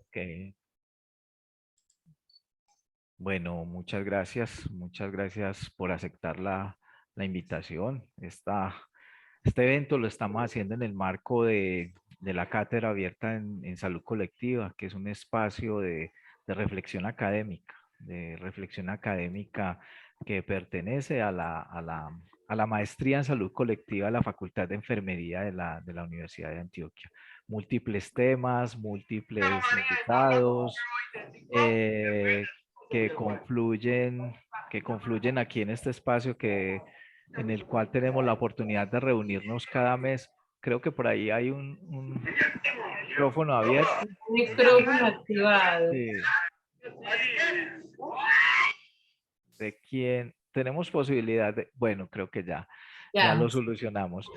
Ok. Bueno, muchas gracias por aceptar la invitación. Este evento lo estamos haciendo en el marco de la Cátedra Abierta en Salud Colectiva, que es un espacio de reflexión académica que pertenece a la maestría en Salud Colectiva de la Facultad de Enfermería de la Universidad de Antioquia. Múltiples temas, múltiples invitados. eh, que confluyen, que confluyen aquí en este espacio en el cual tenemos la oportunidad de reunirnos cada mes. Creo que por ahí hay un micrófono abierto. Micrófono activado. Sí, de quién tenemos posibilidad de, bueno, creo que ya Ya. lo solucionamos.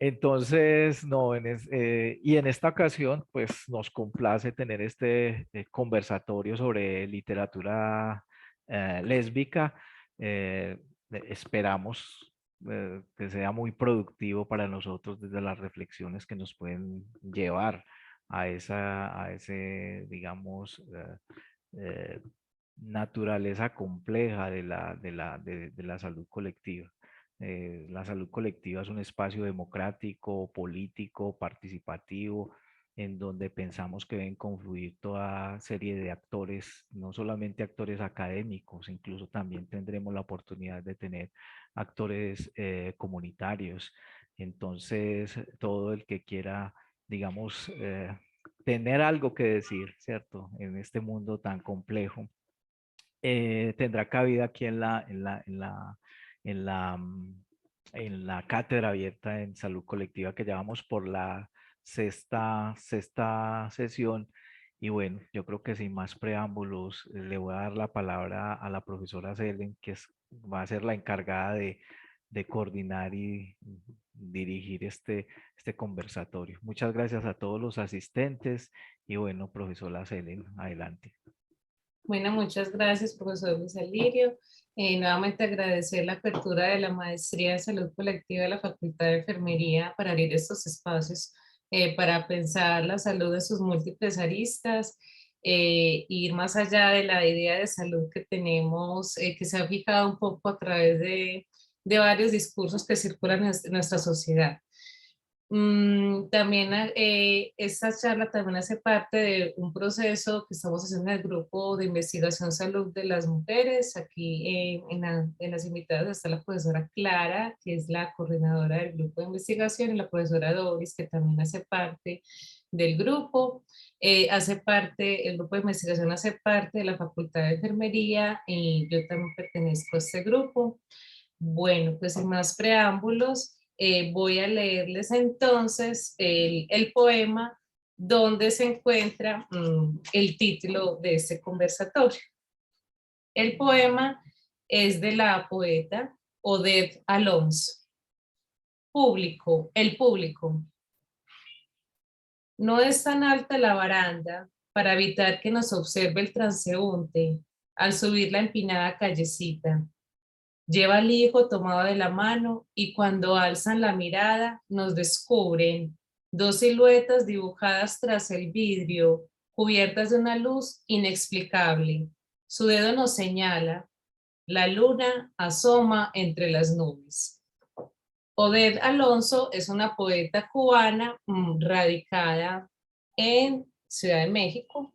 Entonces, no, y en esta ocasión, pues nos complace tener este conversatorio sobre literatura lésbica. Eh, esperamos que sea muy productivo para nosotros desde las reflexiones que nos pueden llevar a ese, digamos, eh, naturaleza compleja de la salud colectiva. La salud colectiva es un espacio democrático, político, participativo, en donde pensamos que deben confluir toda serie de actores, no solamente actores académicos, incluso también tendremos la oportunidad de tener actores comunitarios. Entonces, todo el que quiera, digamos, tener algo que decir, ¿cierto? En este mundo tan complejo, tendrá cabida aquí en la, en la cátedra abierta en salud colectiva que llevamos por la sexta sesión. Y bueno, yo creo que sin más preámbulos, le voy a dar la palabra a la profesora Selen, va a ser la encargada de coordinar y dirigir este conversatorio. Muchas gracias a todos los asistentes y bueno, profesora Selen, adelante. Bueno, muchas gracias, profesor Luis Alirio. Nuevamente agradecer la apertura de la Maestría en Salud Colectiva de la Facultad de Enfermería para abrir estos espacios para pensar la salud en sus múltiples aristas, ir más allá de la idea de salud que tenemos, que se ha fijado un poco a través de varios discursos que circulan en nuestra sociedad. También esta charla también hace parte de un proceso que estamos haciendo en el grupo de investigación salud de las mujeres. Aquí en las invitadas está la profesora Clara, que es la coordinadora del grupo de investigación, y la profesora Doris, que también hace parte del grupo. El grupo de investigación hace parte de la Facultad de Enfermería y yo también pertenezco a este grupo. Bueno, pues sin más preámbulos, voy a leerles entonces el poema donde se encuentra el título de este conversatorio. El poema es de la poeta Odette Alonso. Público, el público. No es tan alta la baranda para evitar que nos observe el transeúnte al subir la empinada callecita. Lleva al hijo tomado de la mano y cuando alzan la mirada nos descubren dos siluetas dibujadas tras el vidrio, cubiertas de una luz inexplicable. Su dedo nos señala, la luna asoma entre las nubes. Odette Alonso es una poeta cubana radicada en Ciudad de México.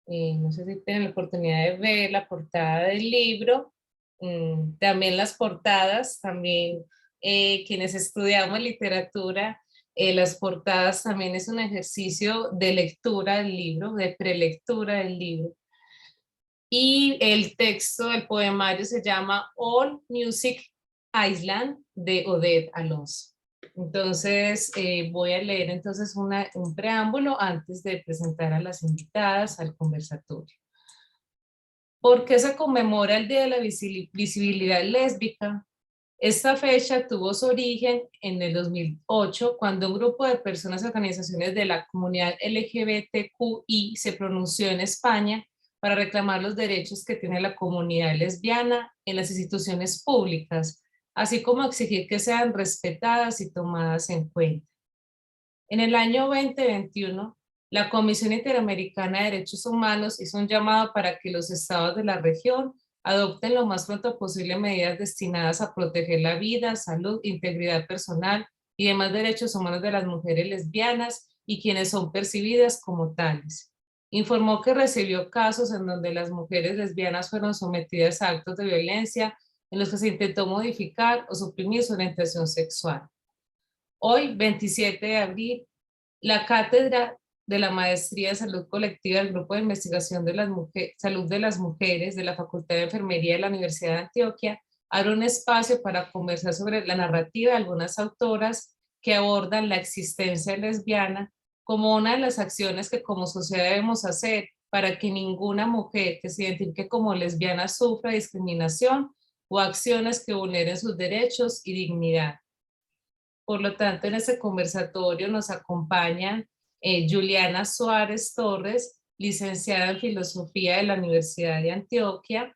No sé si tienen la oportunidad de ver la portada del libro. También las portadas, también quienes estudiamos literatura, las portadas también es un ejercicio de lectura del libro, de prelectura del libro. Y el texto del poemario se llama All Music Island de Odette Alonso. Entonces, voy a leer entonces un preámbulo antes de presentar a las invitadas al conversatorio. ¿Por qué se conmemora el Día de la Visibilidad Lésbica? Esta fecha tuvo su origen en el 2008, cuando un grupo de personas y organizaciones de la comunidad LGBTQI se pronunció en España para reclamar los derechos que tiene la comunidad lesbiana en las instituciones públicas, así como exigir que sean respetadas y tomadas en cuenta. En el año 2021, La Comisión Interamericana de Derechos Humanos hizo un llamado para que los estados de la región adopten lo más pronto posible medidas destinadas a proteger la vida, salud, integridad personal y demás derechos humanos de las mujeres lesbianas y quienes son percibidas como tales. Informó que recibió casos en donde las mujeres lesbianas fueron sometidas a actos de violencia en los que se intentó modificar o suprimir su orientación sexual. Hoy, 27 de abril, la Cátedra de la Maestría de Salud Colectiva del Grupo de Investigación de las Salud de las Mujeres de la Facultad de Enfermería de la Universidad de Antioquia abre un espacio para conversar sobre la narrativa de algunas autoras que abordan la existencia lesbiana como una de las acciones que como sociedad debemos hacer para que ninguna mujer que se identifique como lesbiana sufra discriminación o acciones que vulneren sus derechos y dignidad. Por lo tanto, en este conversatorio nos acompañan Juliana Suárez Torres, licenciada en Filosofía de la Universidad de Antioquia.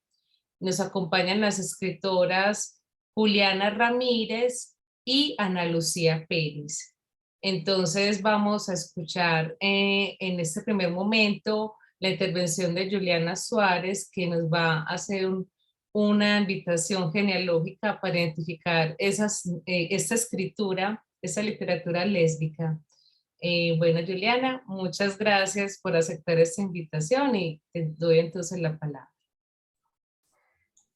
Nos acompañan las escritoras Juliana Ramírez y Ana Lucía Pérez. Entonces vamos a escuchar en este primer momento la intervención de Juliana Suárez, que nos va a hacer una invitación genealógica para identificar esta escritura, esta literatura lésbica. Bueno, Juliana, muchas gracias por aceptar esta invitación y te doy entonces la palabra.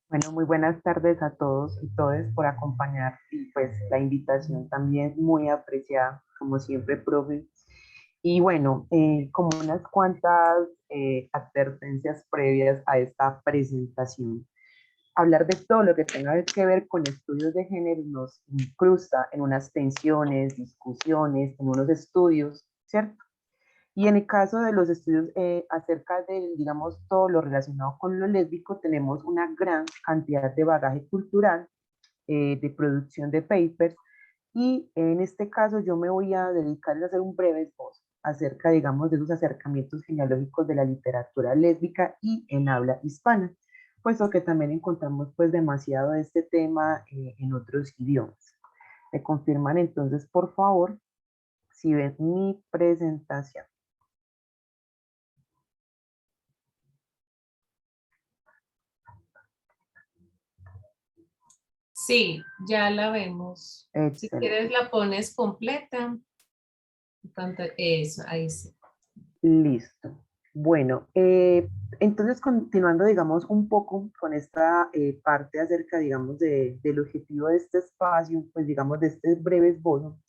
Bueno, muy buenas tardes a todos y todas por acompañar y pues la invitación también muy apreciada, como siempre, profe. Y bueno, como unas cuantas advertencias previas a esta presentación. Hablar de todo lo que tenga que ver con estudios de género nos incrusta en unas tensiones, discusiones, en unos estudios, ¿cierto? Y en el caso de los estudios acerca de, digamos, todo lo relacionado con lo lésbico, tenemos una gran cantidad de bagaje cultural, de producción de papers, y en este caso yo me voy a dedicar a hacer un breve esbozo acerca, digamos, de esos acercamientos genealógicos de la literatura lésbica y en habla hispana, puesto que también encontramos pues demasiado de este tema en otros idiomas. Me confirman entonces, por favor, si ven mi presentación. Sí, ya la vemos. Si Excelente. quieres la pones completa. Eso, ahí sí. Listo. Bueno, entonces continuando, digamos, un poco con esta parte acerca, digamos, del objetivo de este espacio, pues digamos, de este breve esbozo,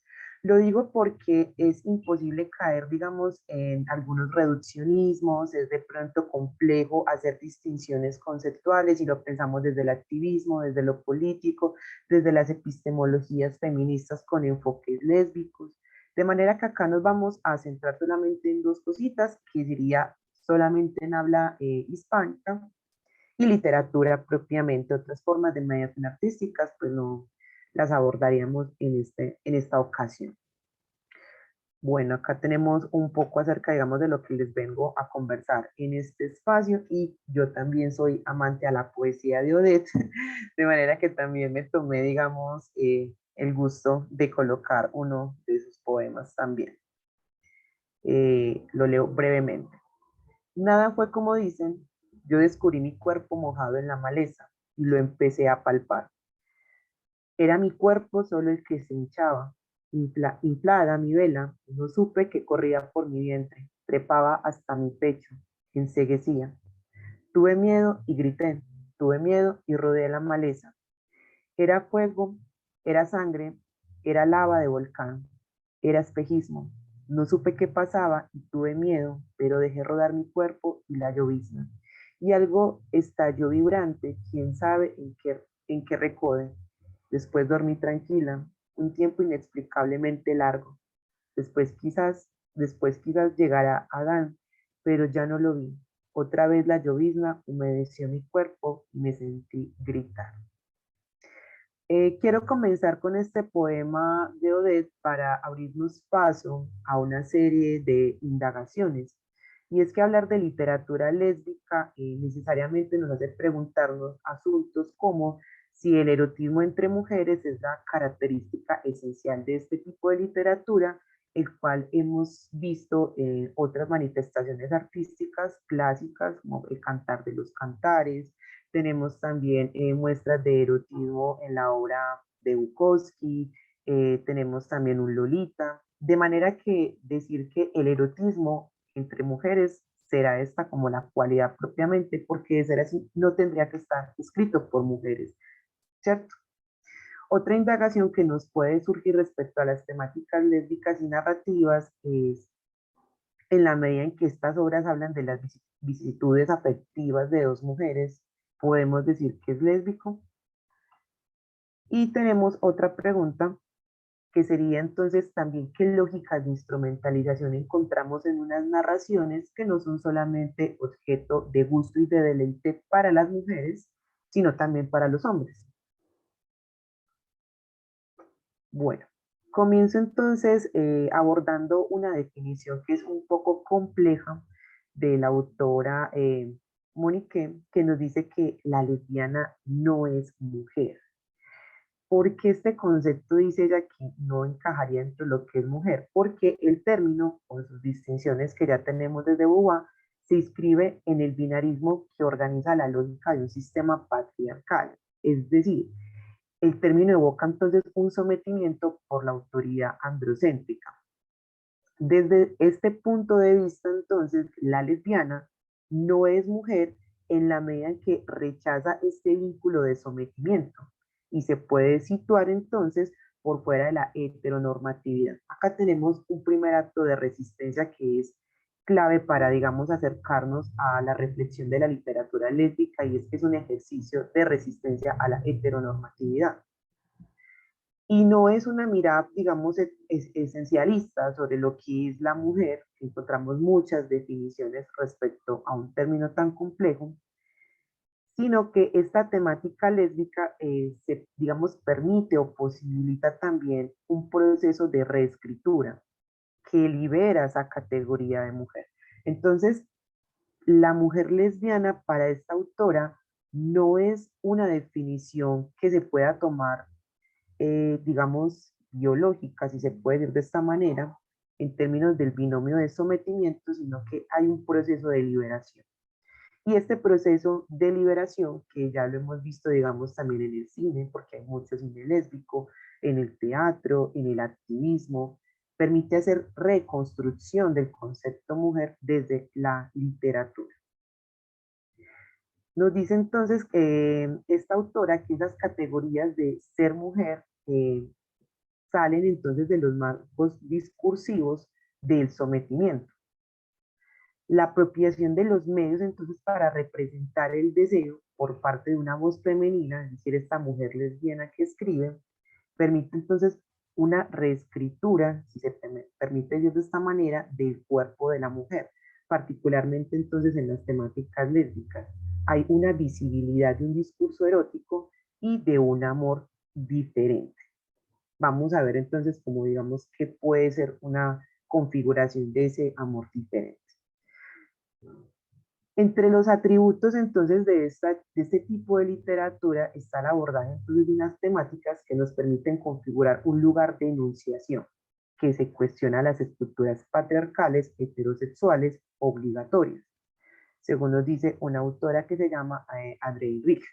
lo digo porque es imposible caer, digamos, en algunos reduccionismos, es de pronto complejo hacer distinciones conceptuales y lo pensamos desde el activismo, desde lo político, desde las epistemologías feministas con enfoques lésbicos. De manera que acá nos vamos a centrar solamente en dos cositas, que sería solamente en habla hispánica y literatura propiamente. Otras formas de mediación artísticas, pues no las abordaríamos en esta ocasión. Bueno, acá tenemos un poco acerca, digamos, de lo que les vengo a conversar en este espacio y yo también soy amante a la poesía de Odette, de manera que también me tomé, digamos, el gusto de colocar uno de sus poemas también. Lo leo brevemente. Nada fue como dicen, yo descubrí mi cuerpo mojado en la maleza y lo empecé a palpar. Era mi cuerpo solo el que se hinchaba, inflada mi vela, no supe que corría por mi vientre, trepaba hasta mi pecho, enseguecía. Tuve miedo y grité, tuve miedo y rodeé la maleza. Era fuego, era sangre, era lava de volcán, era espejismo. No supe qué pasaba y tuve miedo, pero dejé rodar mi cuerpo y la llovizna. Y algo estalló vibrante, quién sabe en qué recode. Después dormí tranquila, un tiempo inexplicablemente largo. Después quizás llegara Adán, pero ya no lo vi. Otra vez la llovizna humedeció mi cuerpo y me sentí gritar. Quiero comenzar con este poema de Odette para abrirnos paso a una serie de indagaciones. Y es que hablar de literatura lésbica necesariamente nos hace preguntarnos asuntos como si el erotismo entre mujeres es la característica esencial de este tipo de literatura el cual hemos visto otras manifestaciones artísticas clásicas, como el Cantar de los Cantares. Tenemos también muestras de erotismo en la obra de Bukowski, tenemos también un Lolita, de manera que decir que el erotismo entre mujeres será esta como la cualidad propiamente, porque de ser así no tendría que estar escrito por mujeres, ¿cierto? Otra indagación que nos puede surgir respecto a las temáticas lésbicas y narrativas es en la medida en que estas obras hablan de las vicisitudes afectivas de dos mujeres, podemos decir que es lésbico. Y tenemos otra pregunta que sería entonces también qué lógicas de instrumentalización encontramos en unas narraciones que no son solamente objeto de gusto y de deleite para las mujeres, sino también para los hombres. Bueno, comienzo entonces abordando una definición que es un poco compleja de la autora Monique, que nos dice que la lesbiana no es mujer. Porque este concepto dice ella que no encajaría dentro de lo que es mujer, porque el término, con sus distinciones que ya tenemos desde Beauvoir, se inscribe en el binarismo que organiza la lógica de un sistema patriarcal. Es decir, el término evoca entonces un sometimiento por la autoridad androcéntrica. Desde este punto de vista, entonces, la lesbiana no es mujer en la medida en que rechaza este vínculo de sometimiento y se puede situar entonces por fuera de la heteronormatividad. Acá tenemos un primer acto de resistencia que es clave para, digamos, acercarnos a la reflexión de la literatura lésbica, y es que es un ejercicio de resistencia a la heteronormatividad. Y no es una mirada, digamos, esencialista sobre lo que es la mujer. Encontramos muchas definiciones respecto a un término tan complejo, sino que esta temática lésbica se, digamos, permite o posibilita también un proceso de reescritura que libera esa categoría de mujer. Entonces, la mujer lesbiana para esta autora no es una definición que se pueda tomar digamos, biológica, si se puede decir de esta manera, en términos del binomio de sometimiento, sino que hay un proceso de liberación. Y este proceso de liberación, que ya lo hemos visto, digamos, también en el cine, porque hay mucho cine lésbico, en el teatro, en el activismo, permite hacer reconstrucción del concepto mujer desde la literatura. Nos dice entonces esta autora que esas categorías de ser mujer salen entonces de los marcos discursivos del sometimiento. La apropiación de los medios entonces para representar el deseo por parte de una voz femenina, es decir, esta mujer lesbiana que escribe, permite entonces una reescritura, si se permite decir de esta manera, del cuerpo de la mujer, particularmente entonces en las temáticas lésbicas. Hay una visibilidad de un discurso erótico y de un amor diferente. Vamos a ver entonces cómo digamos que puede ser una configuración de ese amor diferente. Entre los atributos entonces de este tipo de literatura está el abordaje entonces de unas temáticas que nos permiten configurar un lugar de enunciación que se cuestiona las estructuras patriarcales heterosexuales obligatorias, según nos dice una autora que se llama Andrei Rich.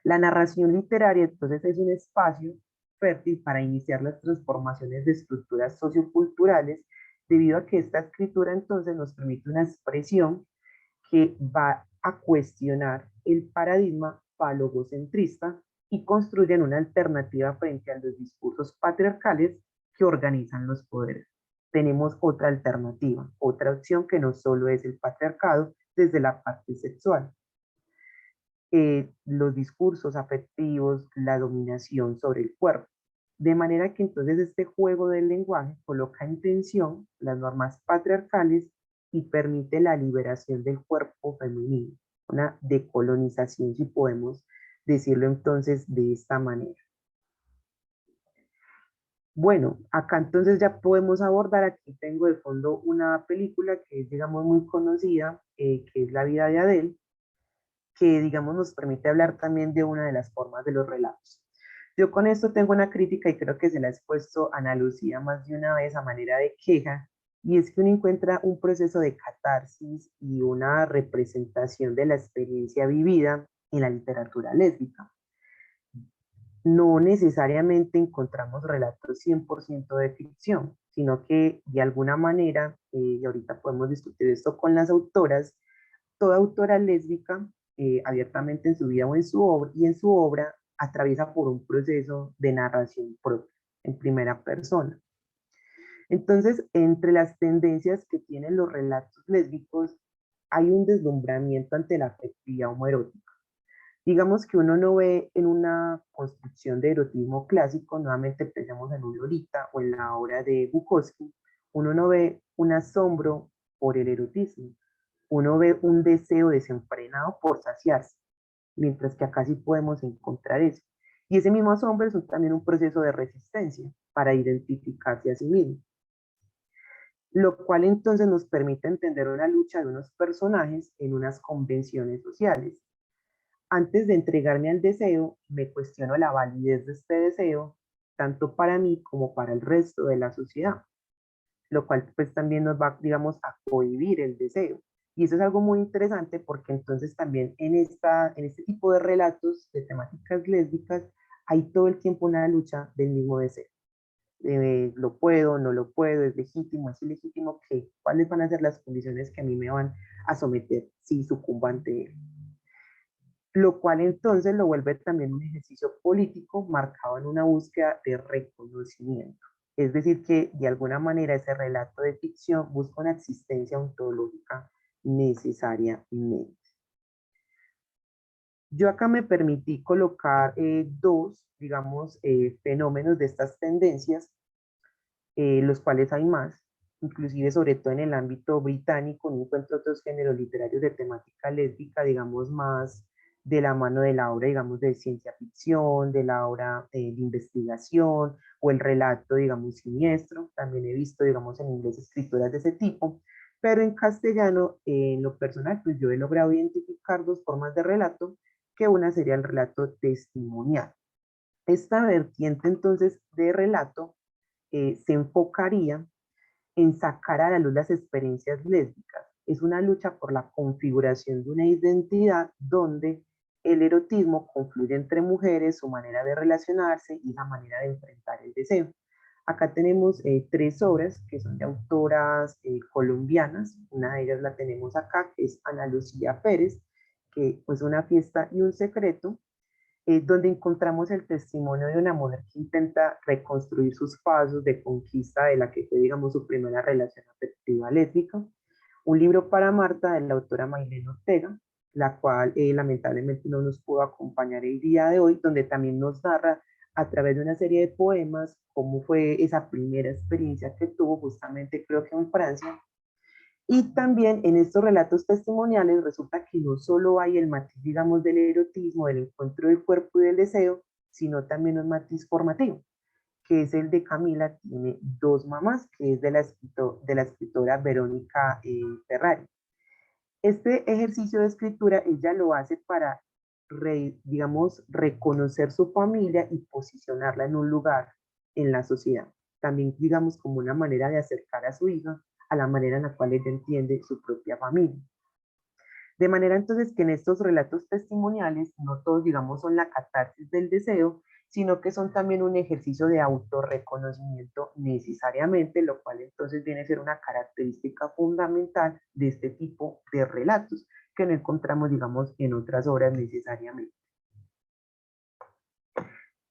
La narración literaria entonces es un espacio fértil para iniciar las transformaciones de estructuras socioculturales, debido a que esta escritura entonces nos permite una expresión que va a cuestionar el paradigma falogocentrista y construyen una alternativa frente a los discursos patriarcales que organizan los poderes. Tenemos otra alternativa, otra opción que no solo es el patriarcado desde la parte sexual. Los discursos afectivos, la dominación sobre el cuerpo. De manera que entonces este juego del lenguaje coloca en tensión las normas patriarcales y permite la liberación del cuerpo femenino, una decolonización, si podemos decirlo entonces de esta manera. Bueno, acá entonces ya podemos abordar, aquí tengo de fondo una película que es, digamos, muy conocida, que es La vida de Adele, que, digamos, nos permite hablar también de una de las formas de los relatos. Yo con esto tengo una crítica y creo que se la he expuesto a Ana Lucía más de una vez a manera de queja, y es que uno encuentra un proceso de catarsis y una representación de la experiencia vivida en la literatura lésbica. No necesariamente encontramos relatos 100% de ficción, sino que de alguna manera, y ahorita podemos discutir esto con las autoras, toda autora lésbica, abiertamente en su vida o en su obra, y en su obra atraviesa por un proceso de narración propia, en primera persona. Entonces, entre las tendencias que tienen los relatos lésbicos, hay un deslumbramiento ante la afectividad homoerótica. Digamos que uno no ve en una construcción de erotismo clásico, nuevamente pensemos en un Lolita o en la obra de Bukowski, uno no ve un asombro por el erotismo, uno ve un deseo desenfrenado por saciarse, mientras que acá sí podemos encontrar eso. Y ese mismo asombro es también un proceso de resistencia para identificarse a sí mismo, lo cual entonces nos permite entender una lucha de unos personajes en unas convenciones sociales. Antes de entregarme al deseo, me cuestiono la validez de este deseo, tanto para mí como para el resto de la sociedad, lo cual pues también nos va, digamos, a cohibir el deseo. Y eso es algo muy interesante porque entonces también en este tipo de relatos de temáticas lésbicas hay todo el tiempo una lucha del mismo deseo. Lo puedo, no lo puedo, es legítimo, es ilegítimo, ¿qué? ¿Cuáles van a ser las condiciones que a mí me van a someter si sucumbo ante él? Lo cual entonces lo vuelve también un ejercicio político marcado en una búsqueda de reconocimiento. Es decir, que de alguna manera ese relato de ficción busca una existencia ontológica necesariamente. Yo acá me permití colocar dos, digamos, fenómenos de estas tendencias, los cuales hay más, inclusive sobre todo en el ámbito británico, no encuentro otros géneros literarios de temática lésbica, digamos, más de la mano de la obra, digamos, de ciencia ficción, de la obra de investigación, o el relato, digamos, siniestro. También he visto, digamos, en inglés escrituras de ese tipo, pero en castellano, en lo personal, pues yo he logrado identificar dos formas de relato, que una sería el relato testimonial. Esta vertiente entonces de relato se enfocaría en sacar a la luz las experiencias lésbicas. Es una lucha por la configuración de una identidad donde el erotismo confluye entre mujeres, su manera de relacionarse y la manera de enfrentar el deseo. Acá tenemos tres obras que son de autoras colombianas. Una de ellas la tenemos acá, que es Ana Lucía Pérez, que pues Una fiesta y un secreto, donde encontramos el testimonio de una mujer que intenta reconstruir sus pasos de conquista de la que fue, digamos, su primera relación afectiva lésbica. Un libro para Marta, de la autora Maylene Ortega, la cual lamentablemente no nos pudo acompañar el día de hoy, donde también nos narra a través de una serie de poemas cómo fue esa primera experiencia que tuvo justamente, creo que en Francia. Y también en estos relatos testimoniales resulta que no solo hay el matiz, digamos, del erotismo, del encuentro del cuerpo y del deseo, sino también un matiz formativo, que es el de Camila, tiene dos mamás, que es de la escritora Verónica Ferrari. Este ejercicio de escritura ella lo hace para, digamos, reconocer su familia y posicionarla en un lugar en la sociedad. También, digamos, como una manera de acercar a su hija a la manera en la cual ella entiende su propia familia. De manera entonces que en estos relatos testimoniales no todos, digamos, son la catarsis del deseo, sino que son también un ejercicio de autorreconocimiento necesariamente, lo cual entonces viene a ser una característica fundamental de este tipo de relatos que no encontramos, digamos, en otras obras necesariamente.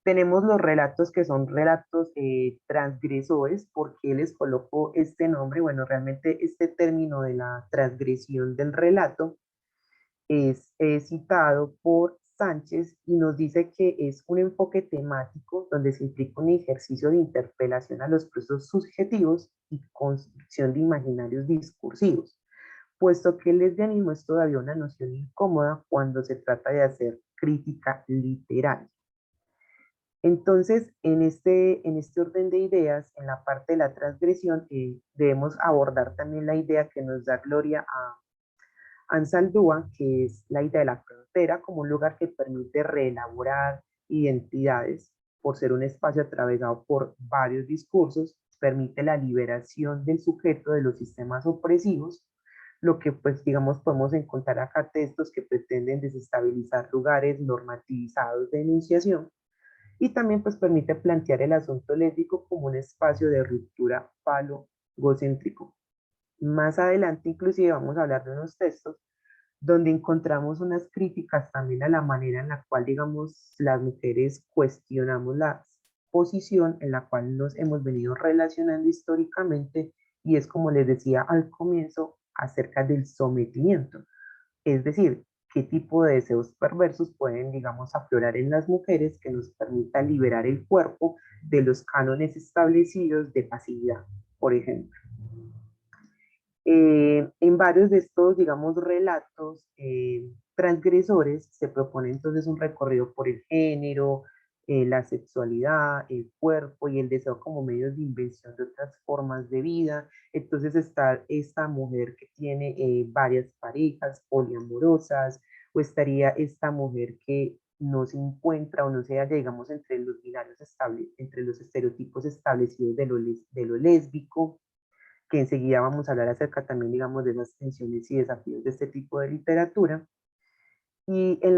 Tenemos los relatos que son relatos transgresores. ¿Por qué les coloco este nombre? Bueno, realmente este término de la transgresión del relato es citado por Sánchez y nos dice que es un enfoque temático donde se implica un ejercicio de interpelación a los procesos subjetivos y construcción de imaginarios discursivos, puesto que el lesbianismo es todavía una noción incómoda cuando se trata de hacer crítica literaria. Entonces, en este orden de ideas, en la parte de la transgresión, debemos abordar también la idea que nos da Gloria Ansaldúa, que es la idea de la frontera como un lugar que permite reelaborar identidades. por ser un espacio atravesado por varios discursos, permite la liberación del sujeto de los sistemas opresivos, lo que pues digamos podemos encontrar acá textos que pretenden desestabilizar lugares normativizados de enunciación y también pues permite plantear el asunto lésbico como un espacio de ruptura falogocéntrico. Más adelante inclusive vamos a hablar de unos textos donde encontramos unas críticas también a la manera en la cual, digamos, las mujeres cuestionamos la posición en la cual nos hemos venido relacionando históricamente, y es como les decía al comienzo, acerca del sometimiento. Es decir, qué tipo de deseos perversos pueden, digamos, aflorar en las mujeres que nos permita liberar el cuerpo de los cánones establecidos de pasividad, por ejemplo. En varios de estos, digamos, relatos transgresores se propone entonces un recorrido por el género, la sexualidad, el cuerpo y el deseo como medios de invención de otras formas de vida. Entonces está esta mujer que tiene varias parejas poliamorosas, o estaría esta mujer que no se encuentra o no se halla, digamos, entre los binarios entre los estereotipos establecidos de lo lésbico, que enseguida vamos a hablar acerca también, digamos, de las tensiones y desafíos de este tipo de literatura. Y en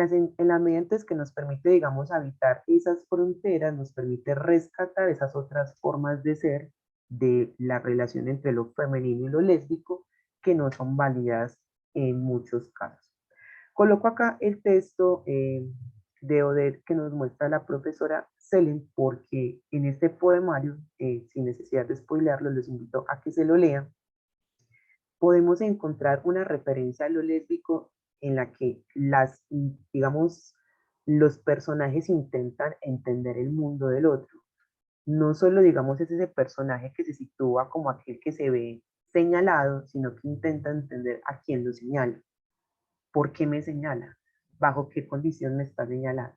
la medida entonces que nos permite, digamos, habitar esas fronteras, nos permite rescatar esas otras formas de ser, de la relación entre lo femenino y lo lésbico, que no son válidas en muchos casos. Coloco acá el texto de Oder que nos muestra la profesora Selen, porque en este poemario, sin necesidad de spoilearlo, los invito a que se lo lean. Podemos encontrar una referencia a lo lésbico en la que digamos, los personajes intentan entender el mundo del otro. No solo, digamos, es ese personaje que se sitúa como aquel que se ve señalado, sino que intenta entender a quién lo señala. ¿Por qué me señala? ¿Bajo qué condición me está señalando?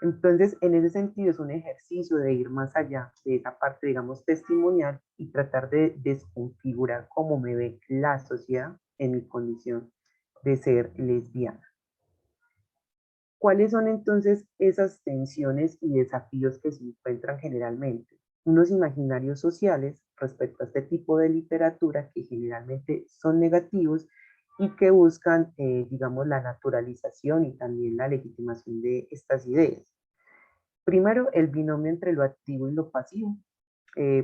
Entonces, en ese sentido, es un ejercicio de ir más allá de esa parte, digamos, testimonial y tratar de desconfigurar cómo me ve la sociedad en mi condición de ser lesbiana. ¿Cuáles son entonces esas tensiones y desafíos que se encuentran generalmente? Unos imaginarios sociales respecto a este tipo de literatura que generalmente son negativos y que buscan, digamos, la naturalización y también la legitimación de estas ideas. Primero, el binomio entre lo activo y lo pasivo.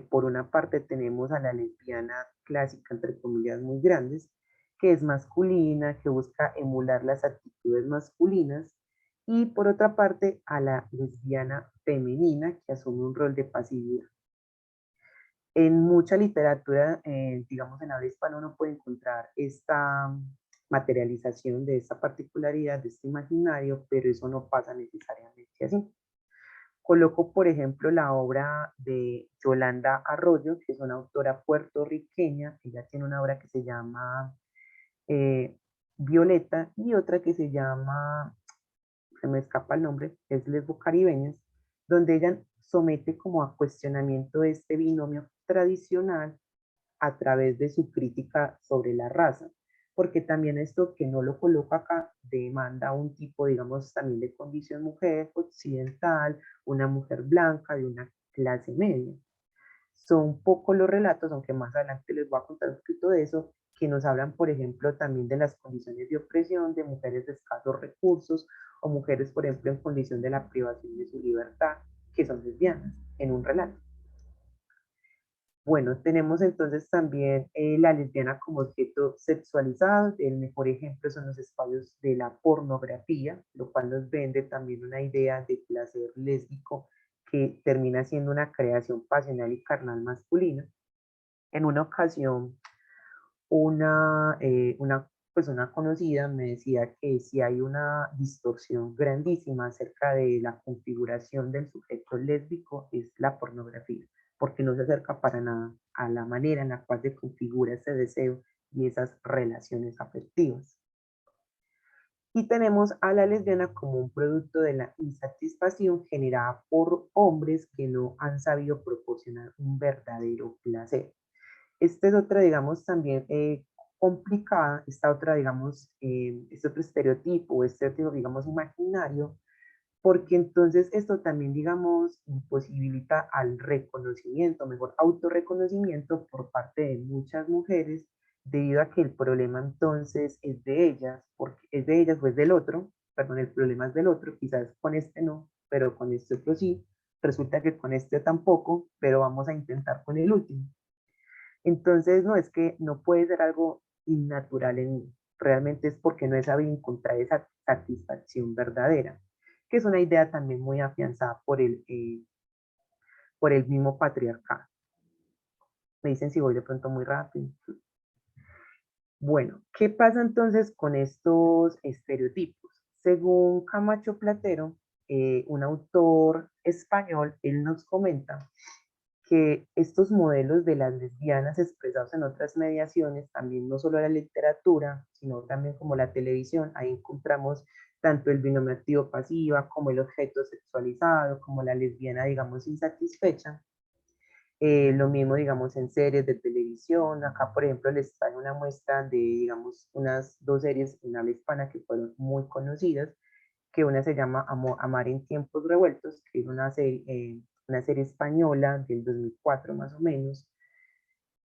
Por una parte tenemos a la lesbiana clásica, entre comillas muy grandes, que es masculina, que busca emular las actitudes masculinas, y por otra parte a la lesbiana femenina, que asume un rol de pasividad. En mucha literatura, digamos en habla hispana, uno puede encontrar esta materialización de esta particularidad, de este imaginario, pero eso no pasa necesariamente así. Coloco, por ejemplo, la obra de Yolanda Arroyo, que es una autora puertorriqueña. Ella tiene una obra que se llama Violeta, y otra que se llama, se me escapa el nombre, es Lesbo Caribeñas, donde ella somete como a cuestionamiento este binomio tradicional a través de su crítica sobre la raza, porque también esto que no lo coloco acá demanda un tipo, digamos, también de condición mujer occidental, una mujer blanca de una clase media. Son pocos los relatos, aunque más adelante les voy a contar un poquito de eso, que nos hablan, por ejemplo, también de las condiciones de opresión de mujeres de escasos recursos, o mujeres, por ejemplo, en condición de la privación de su libertad, que son lesbianas, en un relato. Bueno, tenemos entonces también la lesbiana como objeto sexualizado. El mejor ejemplo son los espacios de la pornografía, lo cual nos vende también una idea de placer lésbico que termina siendo una creación pasional y carnal masculina. En una ocasión, pues una conocida me decía que si hay una distorsión grandísima acerca de la configuración del sujeto lésbico es la pornografía, porque no se acerca para nada a la manera en la cual se configura ese deseo y esas relaciones afectivas. Y tenemos a la lesbiana como un producto de la insatisfacción generada por hombres que no han sabido proporcionar un verdadero placer. Esta es otra, digamos, también complicada, esta otra, digamos, este otro estereotipo, este otro, digamos, imaginario, porque entonces esto también, digamos, imposibilita al reconocimiento, mejor autorreconocimiento por parte de muchas mujeres, debido a que el problema entonces es de ellas, porque es de ellas o es del otro, perdón, el problema es del otro, quizás con este no, pero con este otro sí, resulta que con este tampoco, pero vamos a intentar con el último. Entonces, no es que no puede ser algo innatural en mí, realmente es porque no he sabido encontrar esa satisfacción verdadera, que es una idea también muy afianzada por el mismo patriarcado. Me dicen si voy de pronto muy rápido. Bueno, ¿qué pasa entonces con estos estereotipos? Según Camacho Platero, un autor español, él nos comenta que estos modelos de las lesbianas expresados en otras mediaciones, también no solo la literatura, sino también como la televisión, ahí encontramos tanto el binomio activo-pasiva, como el objeto sexualizado, como la lesbiana, digamos, insatisfecha. Lo mismo, digamos, en series de televisión. Acá, por ejemplo, les traigo una muestra de, digamos, unas dos series en habla hispana que fueron muy conocidas, que una se llama Amar en tiempos revueltos, que es una serie española del 2004 más o menos.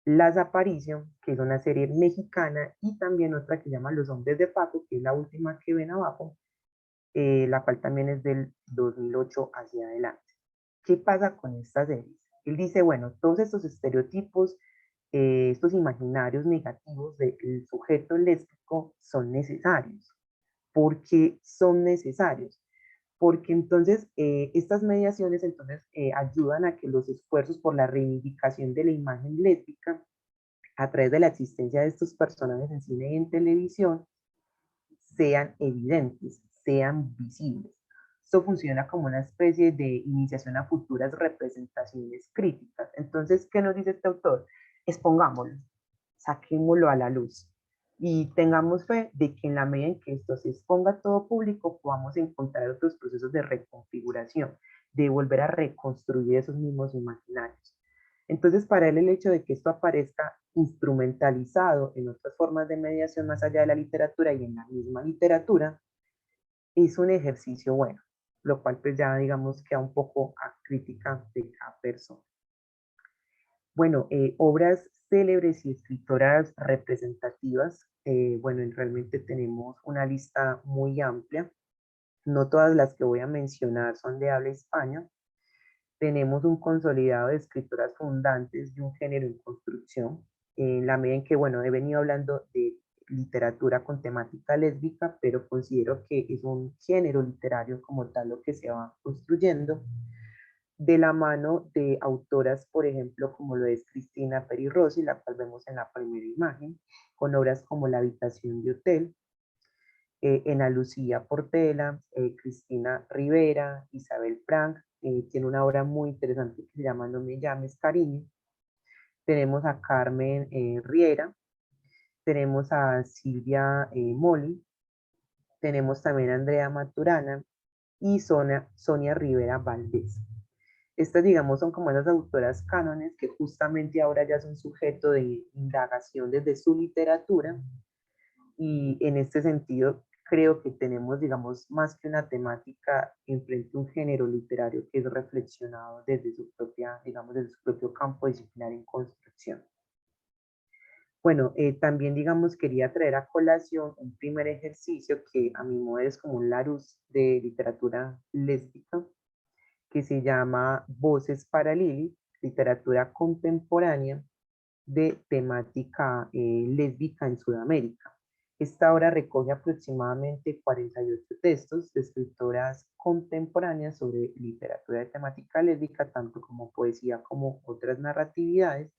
Las Aparicio, que es una serie mexicana, y también otra que se llama Los Hombres de Paco, que es la última que ven abajo, la cual también es del 2008 hacia adelante. ¿Qué pasa con estas series? Él dice, bueno, todos estos estereotipos, estos imaginarios negativos del sujeto lésbico son necesarios. ¿Por qué son necesarios? Porque entonces estas mediaciones entonces ayudan a que los esfuerzos por la reivindicación de la imagen lésbica a través de la existencia de estos personajes en cine y en televisión sean evidentes, sean visibles. Esto funciona como una especie de iniciación a futuras representaciones críticas. Entonces, ¿qué nos dice este autor? Expongámoslo, saquémoslo a la luz y tengamos fe de que en la medida en que esto se exponga a todo público, podamos encontrar otros procesos de reconfiguración, de volver a reconstruir esos mismos imaginarios. Entonces, para él el hecho de que esto aparezca instrumentalizado en otras formas de mediación más allá de la literatura y en la misma literatura, es un ejercicio bueno, lo cual pues ya digamos queda un poco a crítica de cada persona. Bueno, obras célebres y escritoras representativas, bueno, realmente tenemos una lista muy amplia. No todas las que voy a mencionar son de habla hispana. Tenemos un consolidado de escritoras fundantes de un género en construcción, en la medida en que, bueno, he venido hablando de literatura con temática lésbica, pero considero que es un género literario como tal lo que se va construyendo de la mano de autoras, por ejemplo, como lo es Cristina Peri Rossi, la cual vemos en la primera imagen, con obras como La habitación de hotel, Ana Lucía Portela, Cristina Rivera, Isabel Frank, tiene una obra muy interesante que se llama No me llames cariño. Tenemos a Carmen Riera, tenemos a Silvia Moli, tenemos también a Andrea Maturana y Sonia Rivera Valdés. Estas, digamos, son como esas autoras cánones que justamente ahora ya son sujeto de indagación desde su literatura, y en este sentido creo que tenemos, digamos, más que una temática enfrente a un género literario que es reflexionado desde su propia, digamos, desde su propio campo disciplinar en construcción. Bueno, también, digamos, quería traer a colación un primer ejercicio que a mi modo es como un Larousse de literatura lésbica, que se llama Voces para Lili, literatura contemporánea de temática lésbica en Sudamérica. Esta obra recoge aproximadamente 48 textos de escritoras contemporáneas sobre literatura de temática lésbica, tanto como poesía como otras narratividades,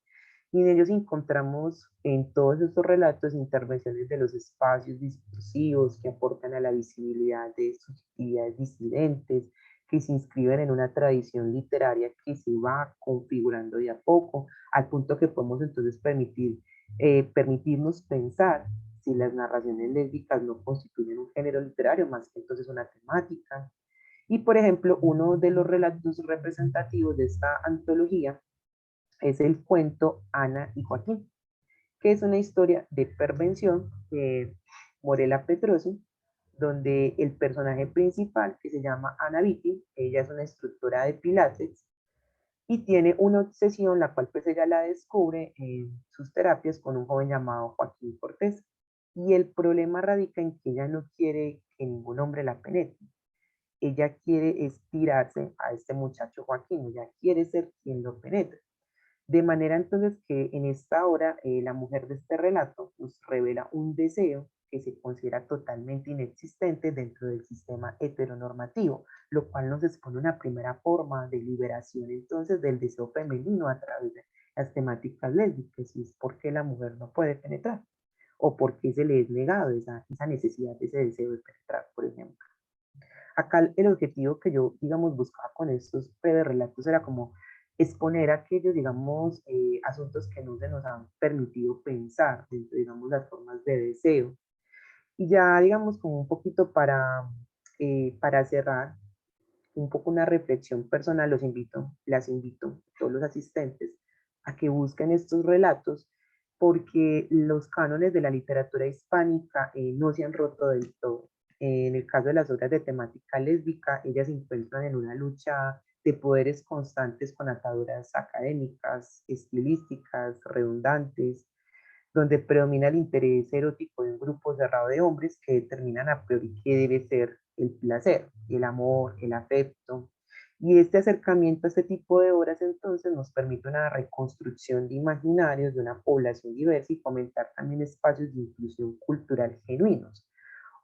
y en ellos encontramos en todos estos relatos intervenciones de los espacios discursivos que aportan a la visibilidad de subjetividades disidentes, que se inscriben en una tradición literaria que se va configurando de a poco, al punto que podemos entonces permitirnos pensar si las narraciones lésbicas no constituyen un género literario, más que entonces una temática. Y por ejemplo, uno de los relatos representativos de esta antología es el cuento Ana y Joaquín, que es una historia de pervención de Morela Petrosi, donde el personaje principal, que se llama Anna Vitti, ella es una instructora de pilates y tiene una obsesión, la cual pues ella la descubre en sus terapias con un joven llamado Joaquín Cortés. Y el problema radica en que ella no quiere que ningún hombre la penetre. Ella quiere estirarse a este muchacho Joaquín, ella quiere ser quien lo penetre. De manera entonces que en esta hora la mujer de este relato nos revela un deseo que se considera totalmente inexistente dentro del sistema heteronormativo, lo cual nos expone una primera forma de liberación entonces del deseo femenino a través de las temáticas lésbicas, y es por qué la mujer no puede penetrar, o por qué se le es negado esa necesidad, ese deseo de penetrar, por ejemplo. Acá el objetivo que yo, digamos, buscaba con estos breves relatos era como exponer aquellos, digamos, asuntos que no se nos han permitido pensar dentro, digamos, las formas de deseo. Y ya, digamos, como un poquito para cerrar, un poco una reflexión personal, las invito, todos los asistentes, a que busquen estos relatos, porque los cánones de la literatura hispánica no se han roto del todo. En el caso de las obras de temática lésbica, ellas se encuentran en una lucha de poderes constantes con ataduras académicas, estilísticas, redundantes, donde predomina el interés erótico de un grupo cerrado de hombres que determinan a priori qué debe ser el placer, el amor, el afecto. Y este acercamiento a este tipo de obras entonces nos permite una reconstrucción de imaginarios de una población diversa y fomentar también espacios de inclusión cultural genuinos.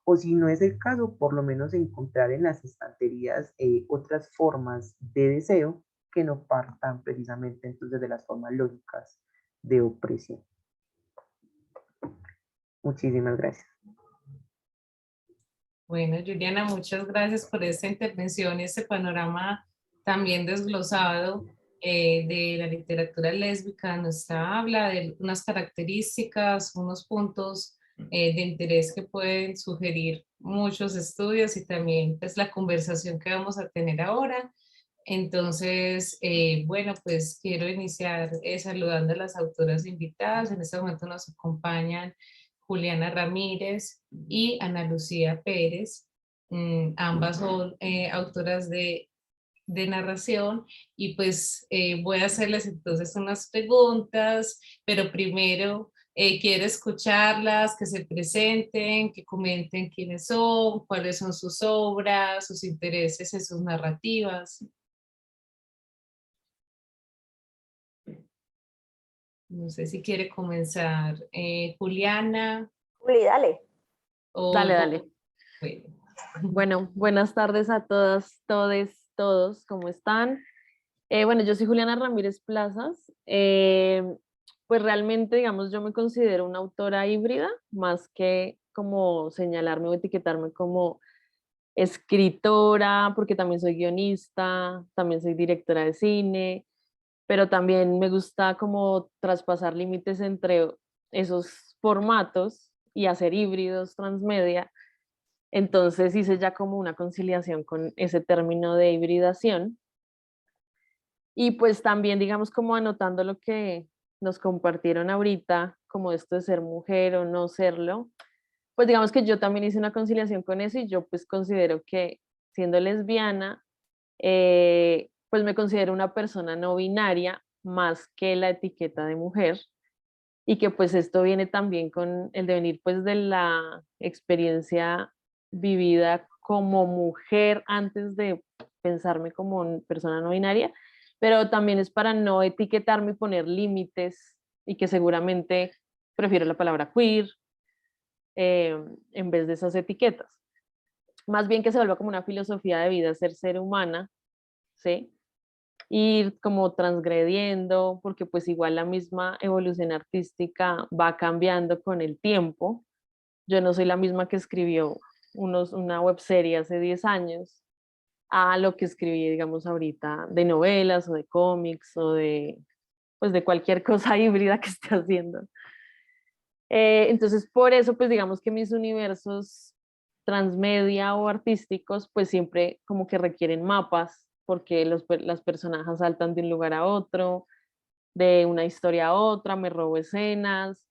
O si no es el caso, por lo menos encontrar en las estanterías otras formas de deseo que no partan precisamente entonces de las formas lógicas de opresión. Muchísimas gracias. Bueno, Juliana, muchas gracias por esta intervención y este panorama también desglosado de la literatura lésbica. Nos habla de unas características, unos puntos de interés que pueden sugerir muchos estudios y también pues la conversación que vamos a tener ahora. Entonces, bueno, pues quiero iniciar saludando a las autoras invitadas. En este momento nos acompañan Juliana Ramírez y Ana Lucía Pérez. Ambas son autoras de narración y pues voy a hacerles entonces unas preguntas, pero primero quiero escucharlas, que se presenten, que comenten quiénes son, cuáles son sus obras, sus intereses en sus narrativas. No sé si quiere comenzar Juliana Juli, dale. o... Dale. Bueno. Bueno, buenas tardes a todas, todes, todos, ¿cómo están? Bueno, yo soy Juliana Ramírez Plazas. Pues realmente, digamos, yo me considero una autora híbrida, más que como señalarme o etiquetarme como escritora, porque también soy guionista, también soy directora de cine, pero también me gusta como traspasar límites entre esos formatos y hacer híbridos transmedia. Entonces hice ya como una conciliación con ese término de hibridación. Y pues también, digamos, como anotando lo que nos compartieron ahorita, como esto de ser mujer o no serlo, pues digamos que yo también hice una conciliación con eso y yo pues considero que siendo lesbiana, pues me considero una persona no binaria más que la etiqueta de mujer y que pues esto viene también con el devenir pues de la experiencia vivida como mujer antes de pensarme como persona no binaria, pero también es para no etiquetarme y poner límites y que seguramente prefiero la palabra queer en vez de esas etiquetas. Más bien que se vuelva como una filosofía de vida ser humana, ¿sí? Ir como transgrediendo, porque pues igual la misma evolución artística va cambiando con el tiempo. Yo no soy la misma que escribió una webserie hace 10 años a lo que escribí, digamos, ahorita de novelas o de cómics o pues de cualquier cosa híbrida que esté haciendo. Entonces, por eso, pues digamos que mis universos transmedia o artísticos, pues siempre como que requieren mapas, porque las personajes saltan de un lugar a otro, de una historia a otra, me robo escenas.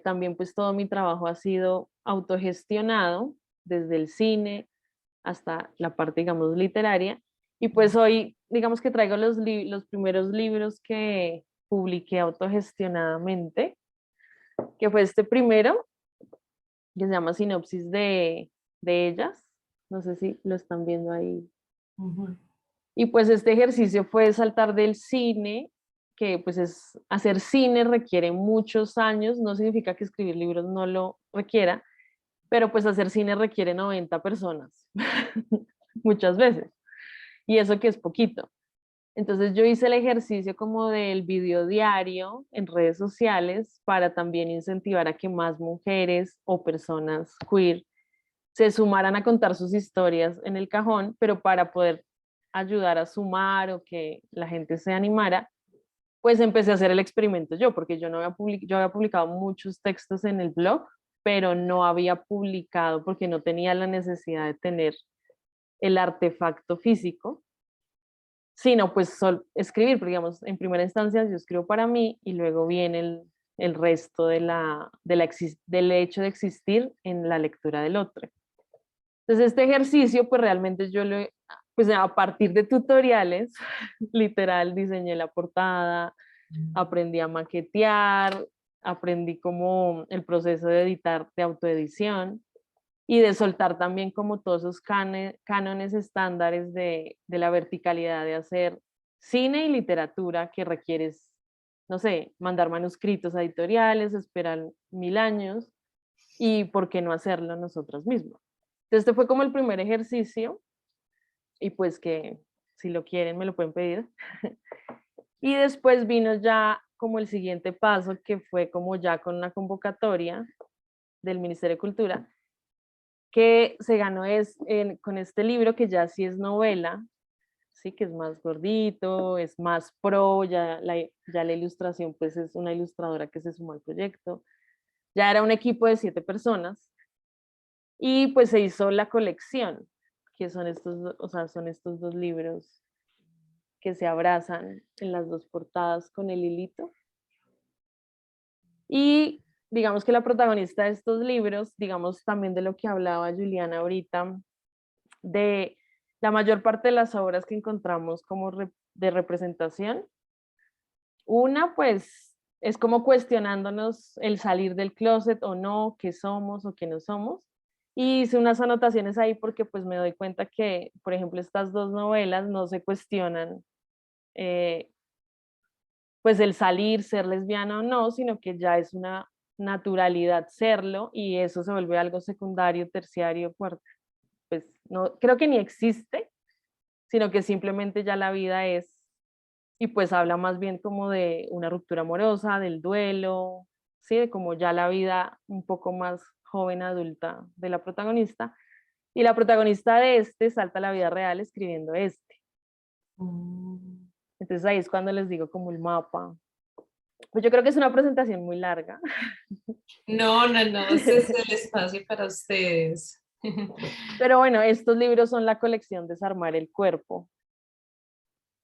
También pues todo mi trabajo ha sido autogestionado, desde el cine hasta la parte, digamos, literaria. Y pues hoy, digamos que traigo los primeros libros que publiqué autogestionadamente, que fue este primero, que se llama Sinopsis de ellas. No sé si lo están viendo ahí. Ujú. Y pues este ejercicio fue saltar del cine, que pues hacer cine requiere muchos años, no significa que escribir libros no lo requiera, pero pues hacer cine requiere 90 personas, muchas veces, y eso que es poquito. Entonces yo hice el ejercicio como del video diario en redes sociales para también incentivar a que más mujeres o personas queer se sumaran a contar sus historias en el cajón, pero para poder ayudar a sumar o que la gente se animara, pues empecé a hacer el experimento yo, porque yo había publicado muchos textos en el blog, pero no había publicado porque no tenía la necesidad de tener el artefacto físico, sino pues escribir, porque digamos, en primera instancia yo escribo para mí y luego viene el resto del hecho de existir en la lectura del otro. Entonces este ejercicio pues realmente pues a partir de tutoriales, literal diseñé la portada, aprendí a maquetear, aprendí como el proceso de editar, de autoedición y de soltar también como todos esos cánones estándares de la verticalidad de hacer cine y literatura que requieres, no sé, mandar manuscritos a editoriales, esperar 1000 años y por qué no hacerlo nosotros mismos. Entonces este fue como el primer ejercicio y pues que si lo quieren me lo pueden pedir. Y después vino ya como el siguiente paso que fue como ya con una convocatoria del Ministerio de Cultura que se ganó con este libro que ya sí es novela, sí que es más gordito, es más pro, ya la ilustración pues es una ilustradora que se sumó al proyecto, ya era un equipo de 7 personas y pues se hizo la colección, que son son estos 2 libros que se abrazan en las 2 portadas con el hilito. Y digamos que la protagonista de estos libros, digamos también de lo que hablaba Juliana ahorita, de la mayor parte de las obras que encontramos como de representación, una pues es como cuestionándonos el salir del closet o no, qué somos o qué no somos. Y hice unas anotaciones ahí porque pues me doy cuenta que, por ejemplo, estas 2 novelas no se cuestionan pues el salir, ser lesbiana o no, sino que ya es una naturalidad serlo y eso se vuelve algo secundario, terciario, cuarto. Pues no, creo que ni existe, sino que simplemente ya la vida es, y pues habla más bien como de una ruptura amorosa, del duelo, ¿sí? De como ya la vida un poco más joven, adulta de la protagonista. Y la protagonista de este salta a la vida real escribiendo este. Entonces ahí es cuando les digo como el mapa. Pues yo creo que es una presentación muy larga. No, no, no, ese es el espacio para ustedes. Pero bueno, estos libros son la colección Desarmar el Cuerpo,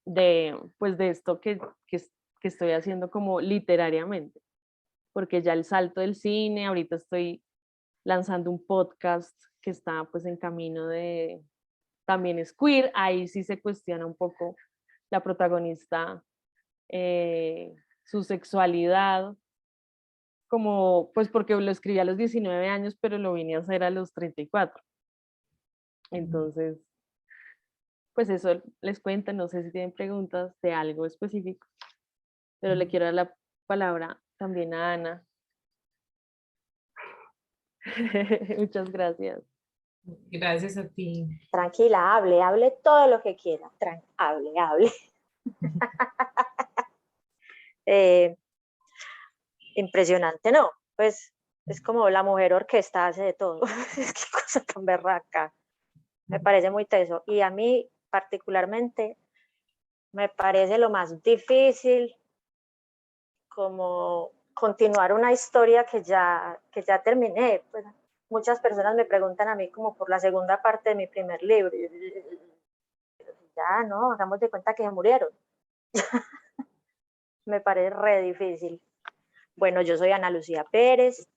pues de esto que estoy haciendo como literariamente, porque ya el salto del cine, ahorita estoy lanzando un podcast que está pues en camino de, también es queer, ahí sí se cuestiona un poco la protagonista, su sexualidad, como pues porque lo escribí a los 19 años, pero lo vine a hacer a los 34. Entonces, pues eso les cuento, no sé si tienen preguntas de algo específico, pero le quiero dar la palabra también a Ana. Muchas gracias. Gracias a ti. Tranquila, hable todo lo que quiera. Hable. Impresionante, ¿no? Pues es como la mujer orquesta hace de todo. Es que cosa tan berraca. Me parece muy teso. Y a mí particularmente me parece lo más difícil como continuar una historia que ya terminé. Pues muchas personas me preguntan a mí como por la segunda parte de mi primer libro. Ya, no, hagamos de cuenta que se murieron. Me parece re difícil. Bueno, yo soy Ana Lucía Pérez,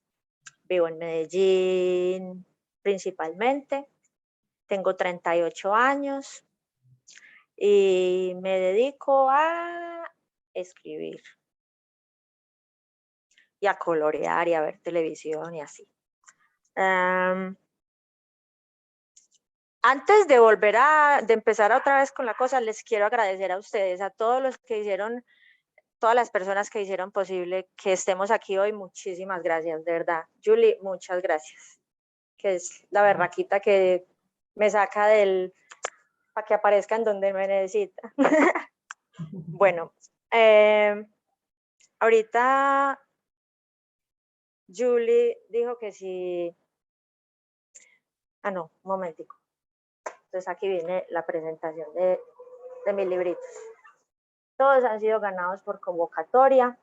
vivo en Medellín principalmente. Tengo 38 años y me dedico a escribir y a colorear y a ver televisión y así. Antes de de empezar otra vez con la cosa, les quiero agradecer a ustedes, a todos los que hicieron, todas las personas que hicieron posible que estemos aquí hoy. Muchísimas gracias, de verdad. Julie, muchas gracias, que es la berraquita que me saca para que aparezca en donde me necesita. Bueno, ahorita Julie dijo que sí. Ah, no, un momentico. Entonces aquí viene la presentación de mis libritos. Todos han sido ganados por convocatoria.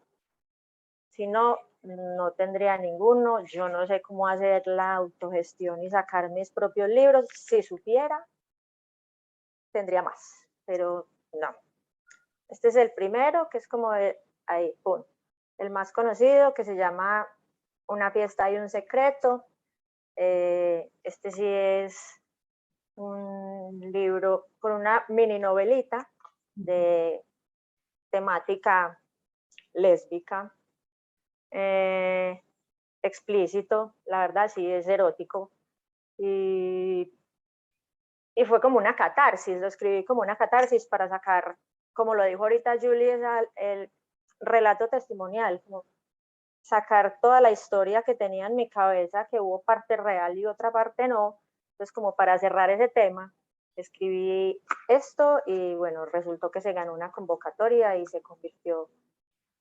Si no, no tendría ninguno. Yo no sé cómo hacer la autogestión y sacar mis propios libros. Si supiera, tendría más, pero no. Este es el primero, que es como ahí, pum. El más conocido, que se llama Una fiesta y un secreto. Este sí es un libro con una mini novelita de temática lésbica, explícito, la verdad sí es erótico, y fue como una catarsis, lo escribí como una catarsis para sacar, como lo dijo ahorita Julie, el relato testimonial, como sacar toda la historia que tenía en mi cabeza, que hubo parte real y otra parte no. Entonces, como para cerrar ese tema, escribí esto y bueno, resultó que se ganó una convocatoria y se convirtió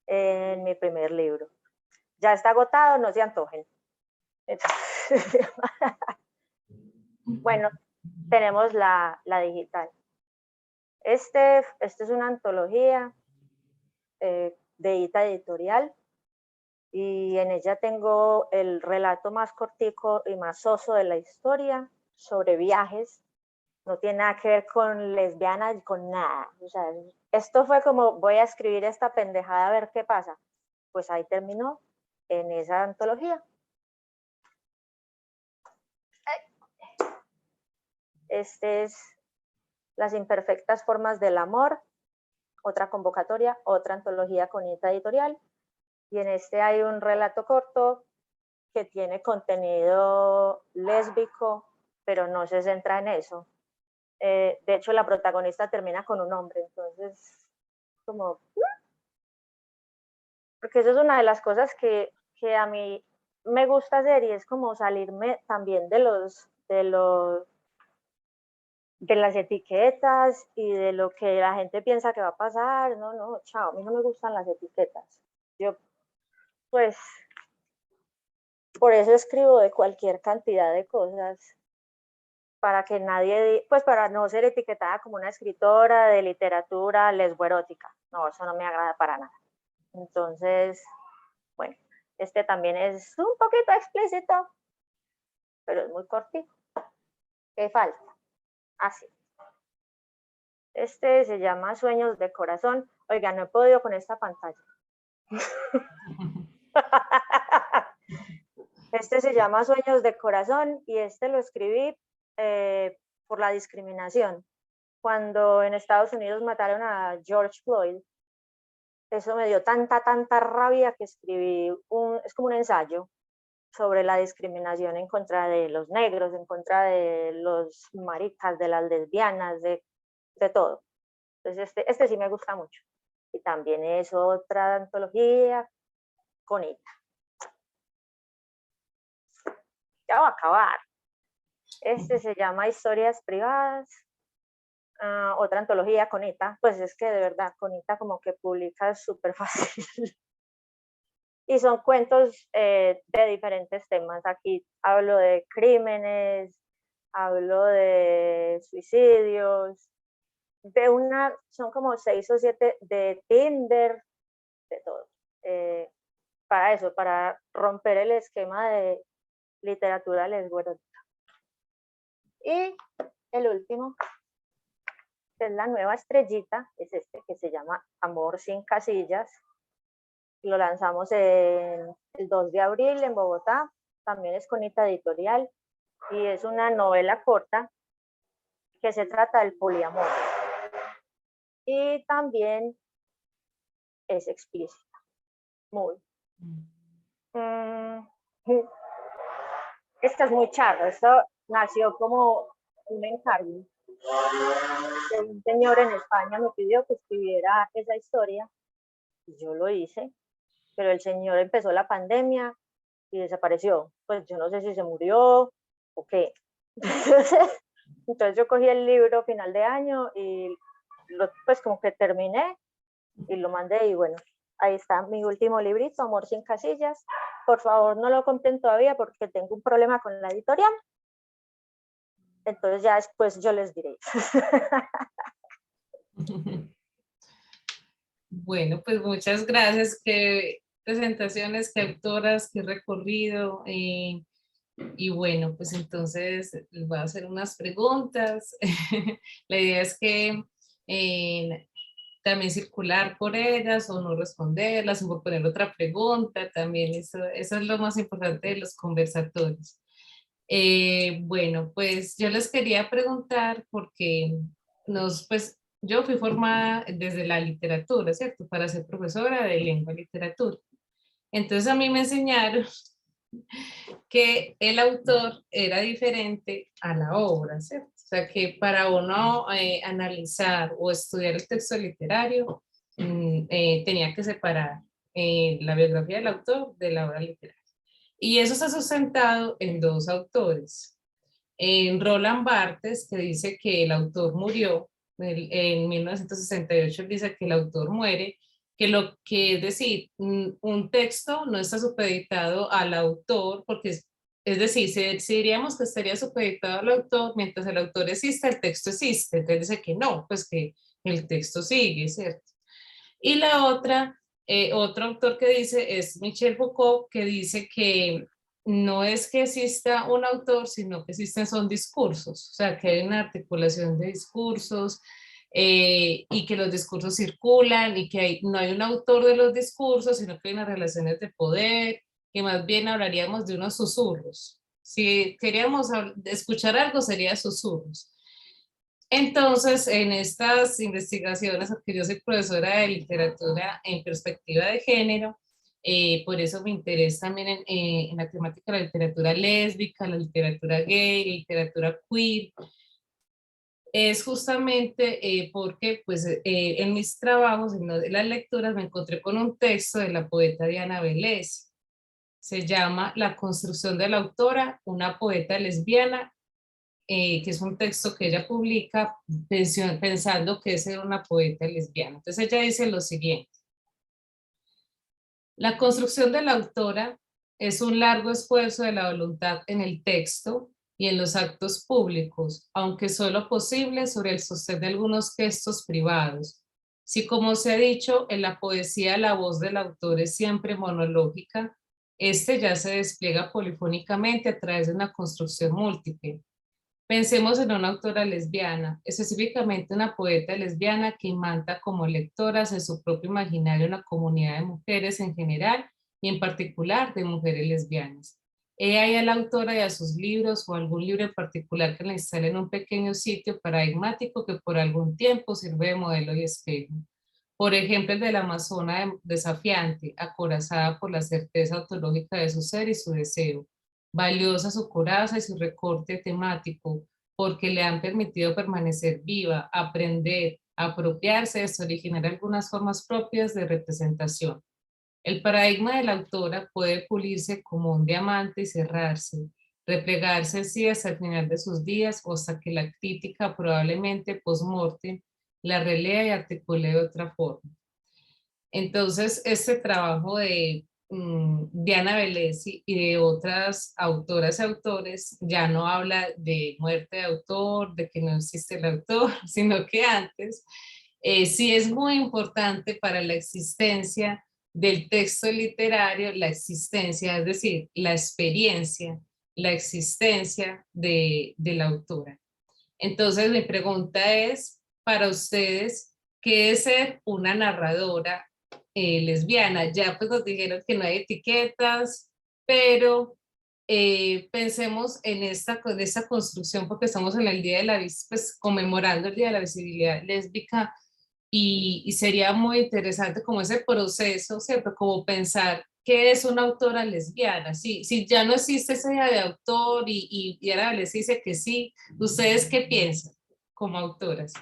en mi primer libro. Ya está agotado, no se antojen. Entonces, bueno, tenemos la digital. Este es una antología de Ita Editorial, y en ella tengo el relato más cortico y más soso de la historia sobre viajes. No tiene nada que ver con lesbianas, con nada. O sea, esto fue como, voy a escribir esta pendejada a ver qué pasa. Pues ahí terminó en esa antología. Este es Las imperfectas formas del amor, otra convocatoria, otra antología con Ita Editorial. Y en este hay un relato corto que tiene contenido lésbico, pero no se centra en eso. De hecho, la protagonista termina con un hombre, entonces, como... Porque eso es una de las cosas que a mí me gusta hacer, y es como salirme también de las etiquetas y de lo que la gente piensa que va a pasar. No, chao, a mí no me gustan las etiquetas. Yo, pues, por eso escribo de cualquier cantidad de cosas, para que nadie, pues para no ser etiquetada como una escritora de literatura lesboerótica. No, eso no me agrada para nada. Entonces, bueno, este también es un poquito explícito, pero es muy cortito. ¿Qué falta? Así. Este se llama Sueños de Corazón. Oiga, no he podido con esta pantalla. Este se llama Sueños de Corazón y este lo escribí por la discriminación. Cuando en Estados Unidos mataron a George Floyd, eso me dio tanta rabia que escribí es como un ensayo sobre la discriminación en contra de los negros, en contra de los maricas, de las lesbianas, de todo. Entonces este sí me gusta mucho. Y también es otra antología con Ita. Ya va a acabar. Este se llama Historias Privadas. Otra antología con Ita. Pues es que de verdad con Ita como que publica súper fácil. Y son cuentos de diferentes temas. Aquí hablo de crímenes, hablo de suicidios, son como 6 o 7 de Tinder, de todo. Para eso, para romper el esquema de literatura lesbiana. Y el último, que es la nueva estrellita, es este que se llama Amor sin casillas. Lo lanzamos el 2 de abril en Bogotá, también es con Ita Editorial. y es una novela corta que se trata del poliamor. Y también es explícita, muy. Esta es muy charra, esto nació como un encargo que un señor en España me pidió que escribiera esa historia y yo lo hice, pero el señor empezó la pandemia y desapareció. Pues yo no sé si se murió o qué. Entonces yo cogí el libro a final de año y pues como que terminé y lo mandé y bueno, ahí está mi último librito, Amor sin casillas. Por favor, no lo compren todavía porque tengo un problema con la editorial. Entonces ya después yo les diré. Bueno, pues muchas gracias. Qué presentaciones, qué autoras, qué recorrido. Y bueno, pues entonces les voy a hacer unas preguntas. La idea es que también circular por ellas o no responderlas o poner otra pregunta. También eso es lo más importante de los conversatorios. Bueno, pues yo les quería preguntar porque pues yo fui formada desde la literatura, ¿cierto? Para ser profesora de lengua y literatura. Entonces a mí me enseñaron que el autor era diferente a la obra, ¿cierto? O sea, que para uno analizar o estudiar el texto literario, tenía que separar la biografía del autor de la obra literaria. Y eso está sustentado en dos autores. En Roland Barthes, que dice que el autor murió, en 1968 dice que el autor muere, que lo que es decir, un texto no está supeditado al autor, porque es decir, si diríamos que estaría supeditado al autor, mientras el autor existe, el texto existe. Entonces dice que no, pues que el texto sigue, ¿cierto? Y la otra, otro autor que dice es Michel Foucault, que dice que no es que exista un autor, sino que existen son discursos, o sea, que hay una articulación de discursos y que los discursos circulan y que no hay un autor de los discursos, sino que hay unas relaciones de poder, que más bien hablaríamos de unos susurros. Si queríamos escuchar algo, sería susurros. Entonces, en estas investigaciones, porque yo soy profesora de literatura en perspectiva de género, por eso me interesa también en la temática de la literatura lésbica, la literatura gay, la literatura queer, es justamente porque pues, en mis trabajos, en las lecturas, me encontré con un texto de la poeta Diana Velez. Se llama La construcción de la autora, una poeta lesbiana, que es un texto que ella publica pensando que es una poeta lesbiana. Entonces ella dice lo siguiente: la construcción de la autora es un largo esfuerzo de la voluntad en el texto y en los actos públicos, aunque solo posible sobre el sostén de algunos gestos privados. Si, como se ha dicho, en la poesía la voz del autor es siempre monológica, este ya se despliega polifónicamente a través de una construcción múltiple. Pensemos en una autora lesbiana, específicamente una poeta lesbiana que imanta como lectoras en su propio imaginario una comunidad de mujeres en general y en particular de mujeres lesbianas. Ella y a la autora y a sus libros o algún libro en particular que la instale en un pequeño sitio paradigmático que por algún tiempo sirve de modelo y espejo. Por ejemplo, el de la amazona desafiante, acorazada por la certeza ontológica de su ser y su deseo. Valiosa su coraza y su recorte temático, porque le han permitido permanecer viva, aprender, apropiarse de originar algunas formas propias de representación. El paradigma de la autora puede pulirse como un diamante y cerrarse, replegarse así hasta el final de sus días o hasta que la crítica, probablemente post-mortem, la relea y articule de otra forma. Entonces, este trabajo de Diana Velez y de otras autoras y autores ya no habla de muerte de autor, de que no existe el autor, sino que antes sí es muy importante para la existencia del texto literario, la existencia, es decir, la experiencia, la existencia de la autora. Entonces, mi pregunta es para ustedes, ¿qué es ser una narradora lesbiana? Ya pues nos dijeron que no hay etiquetas, pero pensemos en esta construcción, porque estamos en el Día de la pues conmemorando el Día de la Visibilidad Lésbica, y sería muy interesante como ese proceso, ¿cierto? Como pensar qué es una autora lesbiana. Si ya no existe esa idea de autor y ahora les dice que sí, ¿ustedes qué piensan como autoras?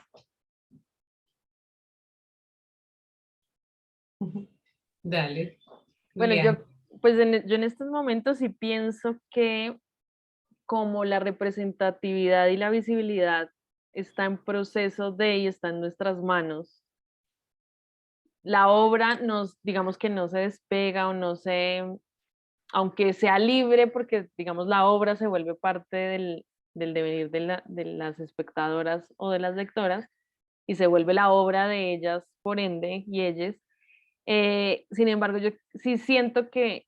Dale, Bueno, Julián. pues yo en estos momentos sí pienso que como la representatividad y la visibilidad está en proceso de y está en nuestras manos, la obra digamos que no se despega o no se, aunque sea libre, porque digamos la obra se vuelve parte del devenir de las espectadoras o de las lectoras y se vuelve la obra de ellas, por ende, y ellas. Sin embargo, yo sí siento que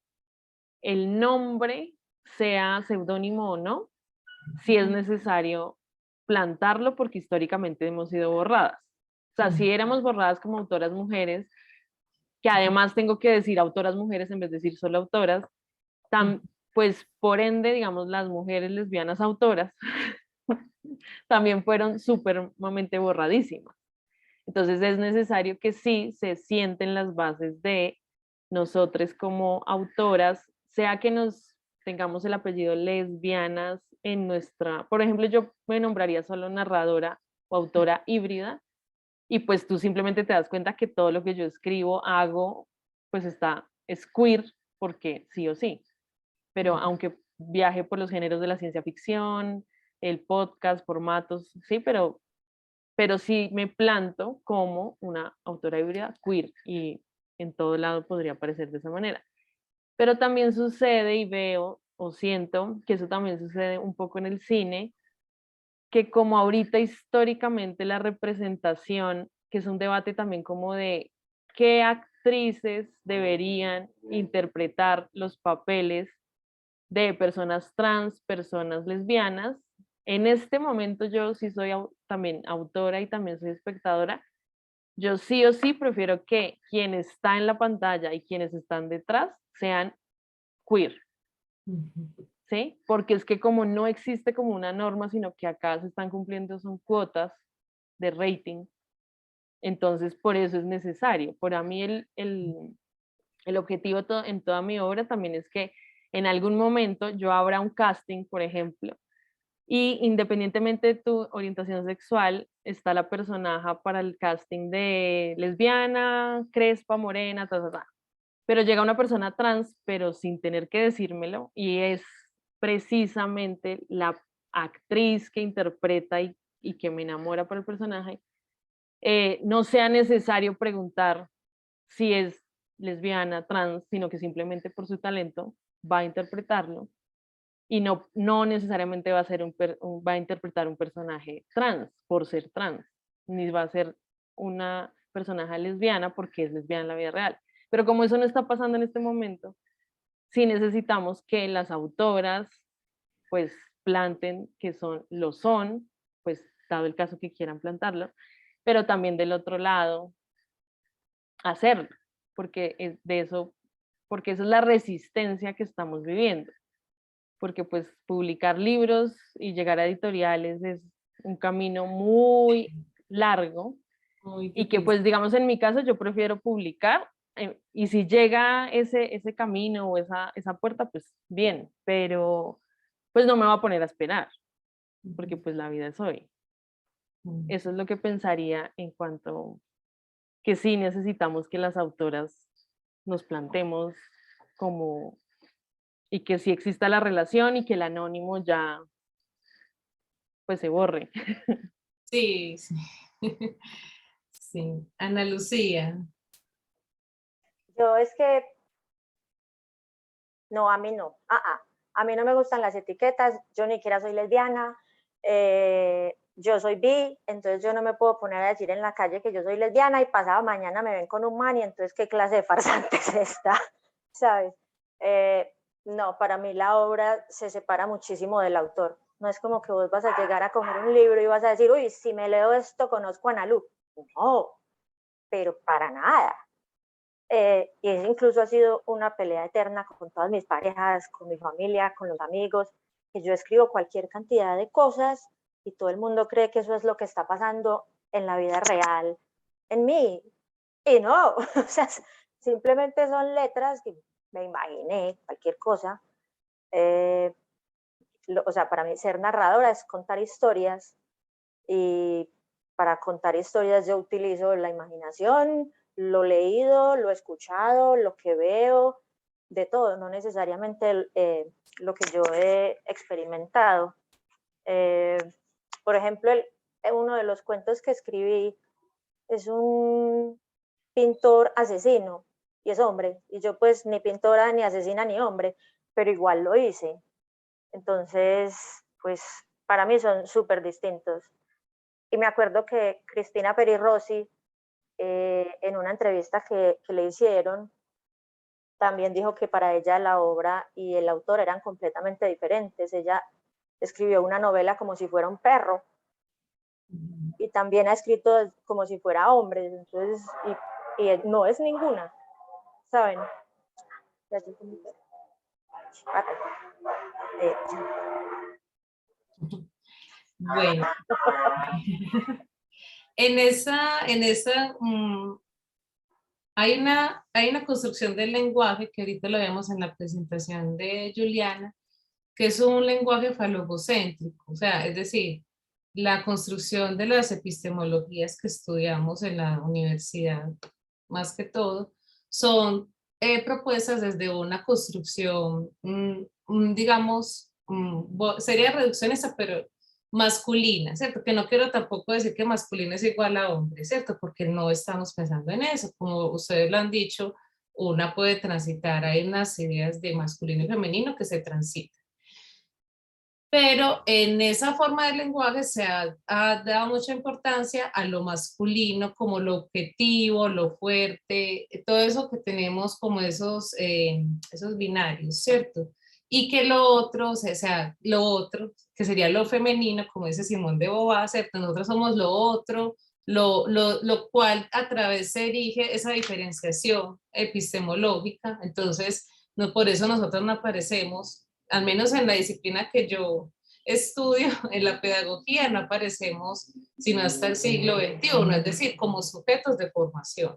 el nombre, sea seudónimo o no, sí es necesario plantarlo porque históricamente hemos sido borradas. O sea, si éramos borradas como autoras mujeres, que además tengo que decir autoras mujeres en vez de decir solo autoras, pues por ende, digamos, las mujeres lesbianas autoras también fueron supremamente borradísimas. Entonces es necesario que sí se sienten las bases de nosotros como autoras, sea que nos tengamos el apellido lesbianas en nuestra, por ejemplo, yo me nombraría solo narradora o autora híbrida, y pues tú simplemente te das cuenta que todo lo que yo escribo, hago, pues es queer, porque sí o sí. Pero aunque viaje por los géneros de la ciencia ficción, el podcast, formatos, sí, pero sí me planto como una autora híbrida queer y en todo lado podría aparecer de esa manera. Pero también sucede y veo o siento que eso también sucede un poco en el cine, que como ahorita históricamente la representación, que es un debate también como de qué actrices deberían interpretar los papeles de personas trans, personas lesbianas. En este momento yo sí soy también autora y también soy espectadora. Yo sí o sí prefiero que quien está en la pantalla y quienes están detrás sean queer, ¿sí? Porque es que como no existe como una norma, sino que acá se están cumpliendo son cuotas de rating, entonces por eso es necesario. Para mí el objetivo en toda mi obra también es que en algún momento yo abra un casting, por ejemplo, y independientemente de tu orientación sexual, está la personaje para el casting de lesbiana, crespa, morena, ta, ta, ta. Pero llega una persona trans, pero sin tener que decírmelo, y es precisamente la actriz que interpreta y que me enamora por el personaje, no sea necesario preguntar si es lesbiana, trans, sino que simplemente por su talento va a interpretarlo y no necesariamente va a, va a interpretar un personaje trans por ser trans, ni va a ser una personaje lesbiana porque es lesbiana en la vida real. Pero como eso no está pasando en este momento, sí necesitamos que las autoras pues planten que lo son, pues dado el caso que quieran plantarlo, pero también del otro lado hacerlo, porque es de eso, porque esa es la resistencia que estamos viviendo, porque pues publicar libros y llegar a editoriales es un camino muy largo Muy y que difícil. pues digamos en mi caso yo prefiero publicar y si llega ese camino o esa puerta pues bien, pero pues no me va a poner a esperar porque pues la vida es hoy. Eso es lo que pensaría en cuanto que sí necesitamos que las autoras nos plantemos como y que sí exista la relación y que el anónimo ya pues se borre. Sí, sí. Sí. Ana Lucía. Yo es que, no, a mí no. A mí no me gustan las etiquetas, yo ni siquiera soy lesbiana, yo soy bi, entonces yo no me puedo poner a decir en la calle que yo soy lesbiana y pasado mañana me ven con un man y entonces qué clase de farsante es esta, ¿sabes? No, para mí la obra se separa muchísimo del autor. No es como que vos vas a llegar a coger un libro y vas a decir, uy, si me leo esto conozco a Ana Lu. No, pero para nada. y eso incluso ha sido una pelea eterna con todas mis parejas, con mi familia, con los amigos, que yo escribo cualquier cantidad de cosas y todo el mundo cree que eso es lo que está pasando en la vida real en mí. Y no, o sea, simplemente son letras que me imaginé, cualquier cosa. O sea, para mí ser narradora es contar historias y para contar historias yo utilizo la imaginación, lo leído, lo escuchado, lo que veo, de todo, no necesariamente lo que yo he experimentado. Por ejemplo, uno de los cuentos que escribí es un pintor asesino y es hombre, y yo pues ni pintora, ni asesina, ni hombre, pero igual lo hice. Entonces, pues para mí son súper distintos. Y me acuerdo que Cristina Peri Rossi, en una entrevista que le hicieron, también dijo que para ella la obra y el autor eran completamente diferentes. Ella escribió una novela como si fuera un perro y también ha escrito como si fuera hombre. Entonces, y no es ninguna, ¿saben? Bueno, en esa hay una construcción del lenguaje que ahorita lo vemos en la presentación de Juliana, que es un lenguaje falogocéntrico, o sea, es decir, la construcción de las epistemologías que estudiamos en la universidad, más que todo, son propuestas desde una construcción, digamos, sería reduccionista, pero masculina, ¿cierto? Que no quiero tampoco decir que masculino es igual a hombre, ¿cierto? Porque no estamos pensando en eso. Como ustedes lo han dicho, una puede transitar, hay unas ideas de masculino y femenino que se transitan. Pero en esa forma del lenguaje se ha dado mucha importancia a lo masculino como lo objetivo, lo fuerte, todo eso que tenemos como esos binarios, ¿cierto? Y que lo otro, o sea, lo otro, que sería lo femenino, como dice Simón de Beauvoir, ¿cierto? Nosotros somos lo otro, lo cual a través se erige esa diferenciación epistemológica. Entonces, no, por eso nosotros no aparecemos, al menos en la disciplina que yo estudio, en la pedagogía, no aparecemos sino hasta el siglo XXI, es decir, como sujetos de formación,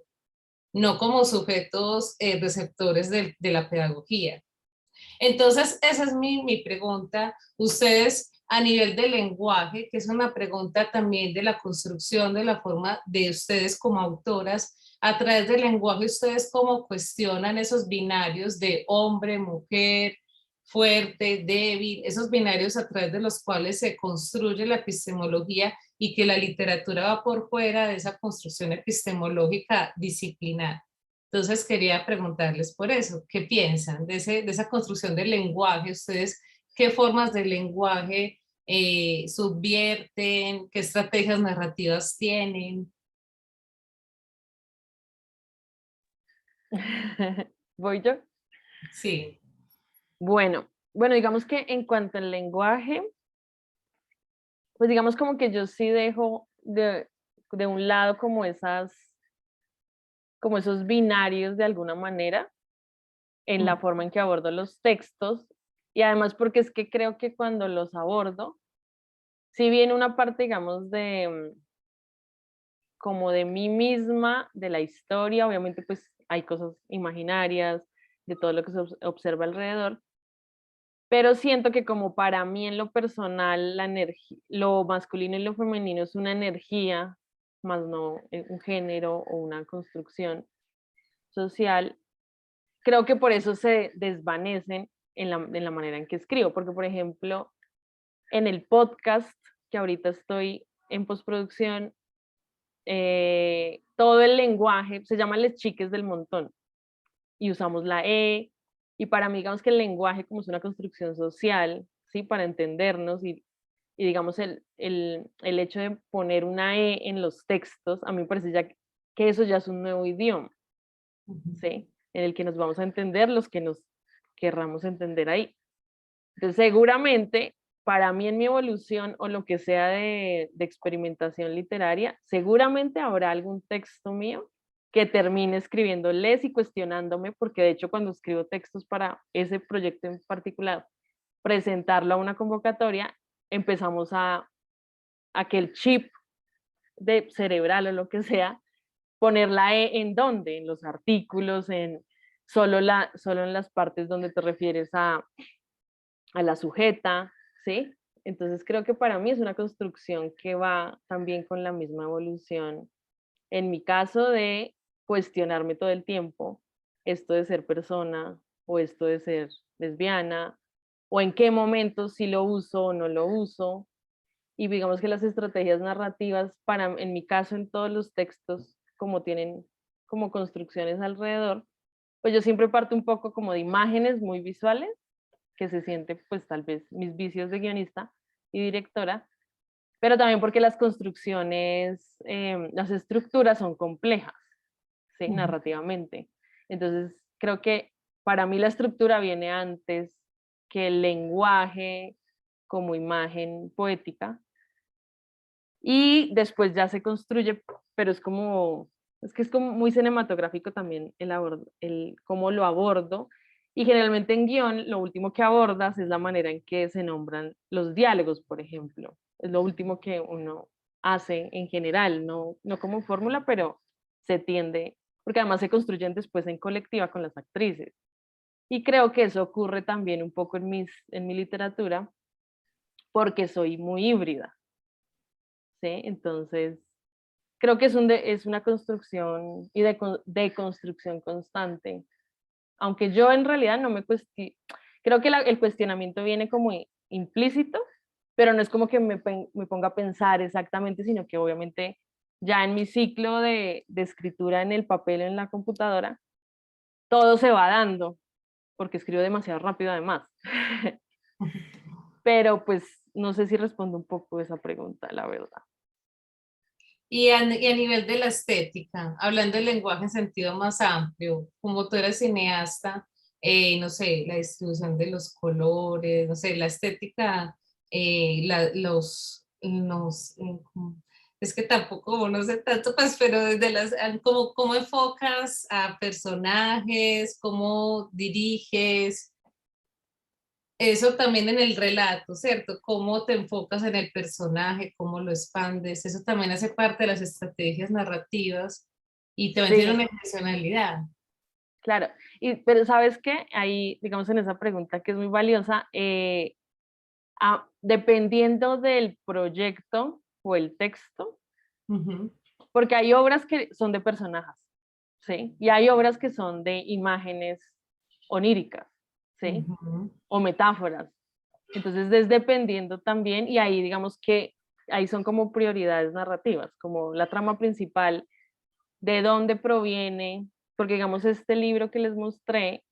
no como sujetos receptores de la pedagogía. Entonces, esa es mi pregunta. Ustedes, a nivel de lenguaje, que es una pregunta también de la construcción de la forma de ustedes como autoras, a través del lenguaje, ustedes cómo cuestionan esos binarios de hombre, mujer, fuerte, débil, esos binarios a través de los cuales se construye la epistemología y que la literatura va por fuera de esa construcción epistemológica disciplinar. Entonces quería preguntarles por eso, ¿qué piensan de esa construcción del lenguaje? ¿Ustedes qué formas de lenguaje subvierten? ¿Qué estrategias narrativas tienen? ¿Voy yo? Sí. Bueno, digamos que en cuanto al lenguaje, pues digamos como que yo sí dejo de un lado como esos binarios de alguna manera en la forma en que abordo los textos, y además porque es que creo que cuando los abordo, si bien una parte, digamos, como de mí misma, de la historia, obviamente pues hay cosas imaginarias, de todo lo que se observa alrededor, pero siento que como para mí en lo personal, lo masculino y lo femenino es una energía, más no un género o una construcción social, creo que por eso se desvanecen en la manera en que escribo, porque por ejemplo, en el podcast que ahorita estoy en postproducción, todo el lenguaje se llama Les Chiques del Montón y usamos la E, y para mí digamos que el lenguaje como es una construcción social, ¿sí? Para entendernos y digamos el hecho de poner una E en los textos, a mí me parece ya que eso ya es un nuevo idioma, ¿sí? En el que nos vamos a entender los que nos querramos entender ahí. Entonces, seguramente, para mí en mi evolución o lo que sea de experimentación literaria, seguramente habrá algún texto mío que termine escribiéndoles y cuestionándome, porque de hecho cuando escribo textos para ese proyecto en particular, presentarlo a una convocatoria, empezamos a que el chip de cerebral o lo que sea, poner la E en dónde, en los artículos, en solo en las partes donde te refieres a la sujeta, ¿sí? Entonces creo que para mí es una construcción que va también con la misma evolución, en mi caso de cuestionarme todo el tiempo, esto de ser persona o esto de ser lesbiana, o en qué momentos sí lo uso o no lo uso. Y digamos que las estrategias narrativas, en mi caso, en todos los textos, como tienen como construcciones alrededor, pues yo siempre parto un poco como de imágenes muy visuales, que se siente pues tal vez mis vicios de guionista y directora, pero también porque las construcciones, las estructuras son complejas, ¿sí? Narrativamente. Entonces, creo que para mí la estructura viene antes que el lenguaje como imagen poética, y después ya se construye, pero es como muy cinematográfico también el cómo lo abordo, y generalmente en guión lo último que abordas es la manera en que se nombran los diálogos, por ejemplo, es lo último que uno hace en general, no como fórmula, pero se tiende, porque además se construyen después en colectiva con las actrices, y creo que eso ocurre también un poco en mi literatura, porque soy muy híbrida, ¿sí? Entonces, creo que es una construcción y de construcción constante. Aunque yo en realidad no me cuestiono, creo que el cuestionamiento viene como implícito, pero no es como que me ponga a pensar exactamente, sino que obviamente ya en mi ciclo de escritura en el papel, en la computadora, todo se va dando, porque escribo demasiado rápido además. Pero pues no sé si respondo un poco esa pregunta, la verdad. Y a nivel de la estética, hablando del lenguaje en sentido más amplio, como tú eres cineasta, no sé, la distribución de los colores, no sé, la estética, es que tampoco, no sé tanto, pues, pero desde cómo enfocas a personajes, cómo diriges, eso también en el relato, ¿cierto? Cómo te enfocas en el personaje, cómo lo expandes, eso también hace parte de las estrategias narrativas y también tiene Sí, una intencionalidad. claro. Pero sabes qué, ahí, digamos en esa pregunta que es muy valiosa, dependiendo del proyecto o el texto, Ujú, porque hay obras que son de personajes, ¿sí? Y hay obras que son de imágenes oníricas, ¿sí? ujú. O metáforas. Entonces es dependiendo también, y ahí digamos que ahí son como prioridades narrativas, como la trama principal, de dónde proviene, porque digamos este libro que les mostré,